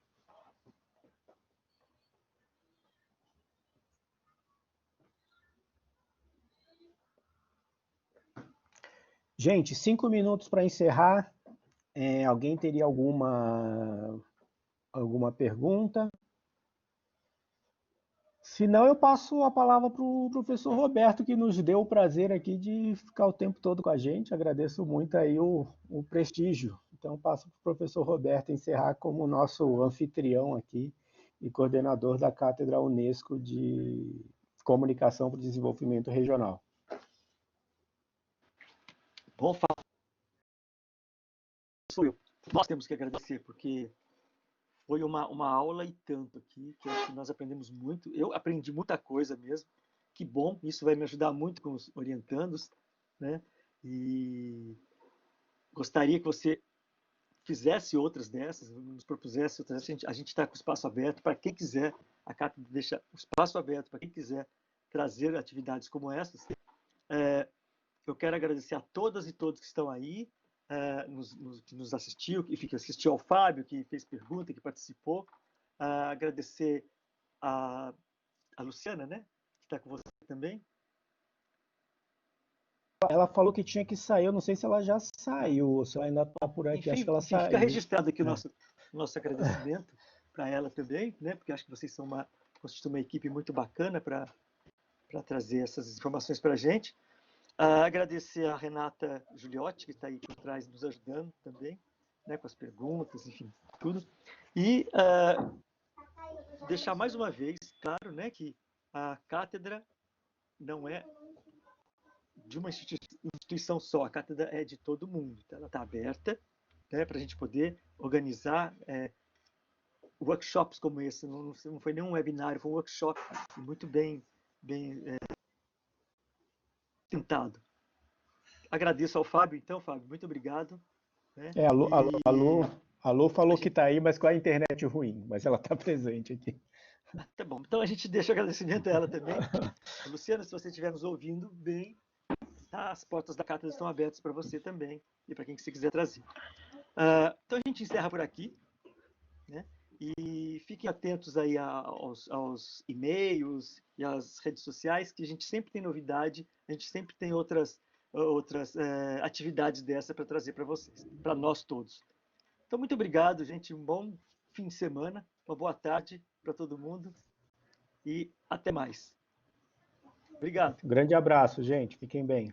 Gente, 5 minutos para encerrar. Alguém teria alguma pergunta? Se não, eu passo a palavra para o professor Roberto, que nos deu o prazer aqui de ficar o tempo todo com a gente. Agradeço muito aí o prestígio. Então, passo para o professor Roberto encerrar como nosso anfitrião aqui e coordenador da Cátedra Unesco de Comunicação para o Desenvolvimento Regional. Bom, sou eu. Nós temos que agradecer, porque foi uma aula e tanto aqui, que eu acho que nós aprendemos muito. Eu aprendi muita coisa mesmo. Que bom, isso vai me ajudar muito com os orientandos, né? E gostaria que você fizesse outras dessas, nos propusesse outras dessas. A gente está com o espaço aberto para quem quiser. A Cátedra deixa o espaço aberto para quem quiser trazer atividades como essas. Eu quero agradecer a todas e todos que estão aí, que nos assistiu, que assistiu ao Fábio, que fez pergunta, que participou. Agradecer a Luciana, né, que está com você também. Ela falou que tinha que sair, eu não sei se ela já saiu, ou se ela ainda está por aqui, Enfim, acho que ela fica saiu. registrado aqui o nosso agradecimento para ela também, né, porque acho que vocês constituem uma equipe muito bacana para trazer essas informações para a gente. Agradecer a Renata Giuliotti, que está aí por trás nos ajudando também, né, com as perguntas, enfim, tudo. E deixar mais uma vez claro, né, que a cátedra não é de uma instituição só, a cátedra é de todo mundo, tá? Ela está aberta, né, para a gente poder organizar workshops como esse. Não foi nenhum webinário, foi um workshop muito bem tentado. Agradeço ao Fábio, então, Fábio, muito obrigado. Né? Alô falou que está aí, mas com a internet ruim, mas ela está presente aqui. Tá bom, então a gente deixa o agradecimento a ela também. Luciana, se você estiver nos ouvindo bem, as portas da cátedra estão abertas para você também e para quem você quiser trazer. Então a gente encerra por aqui, né? E fiquem atentos aí aos e-mails e às redes sociais, que a gente sempre tem novidade, a gente sempre tem outras atividades dessa para trazer para vocês, para nós todos. Então, muito obrigado, gente. Um bom fim de semana, uma boa tarde para todo mundo e até mais. Obrigado. Grande abraço, gente. Fiquem bem.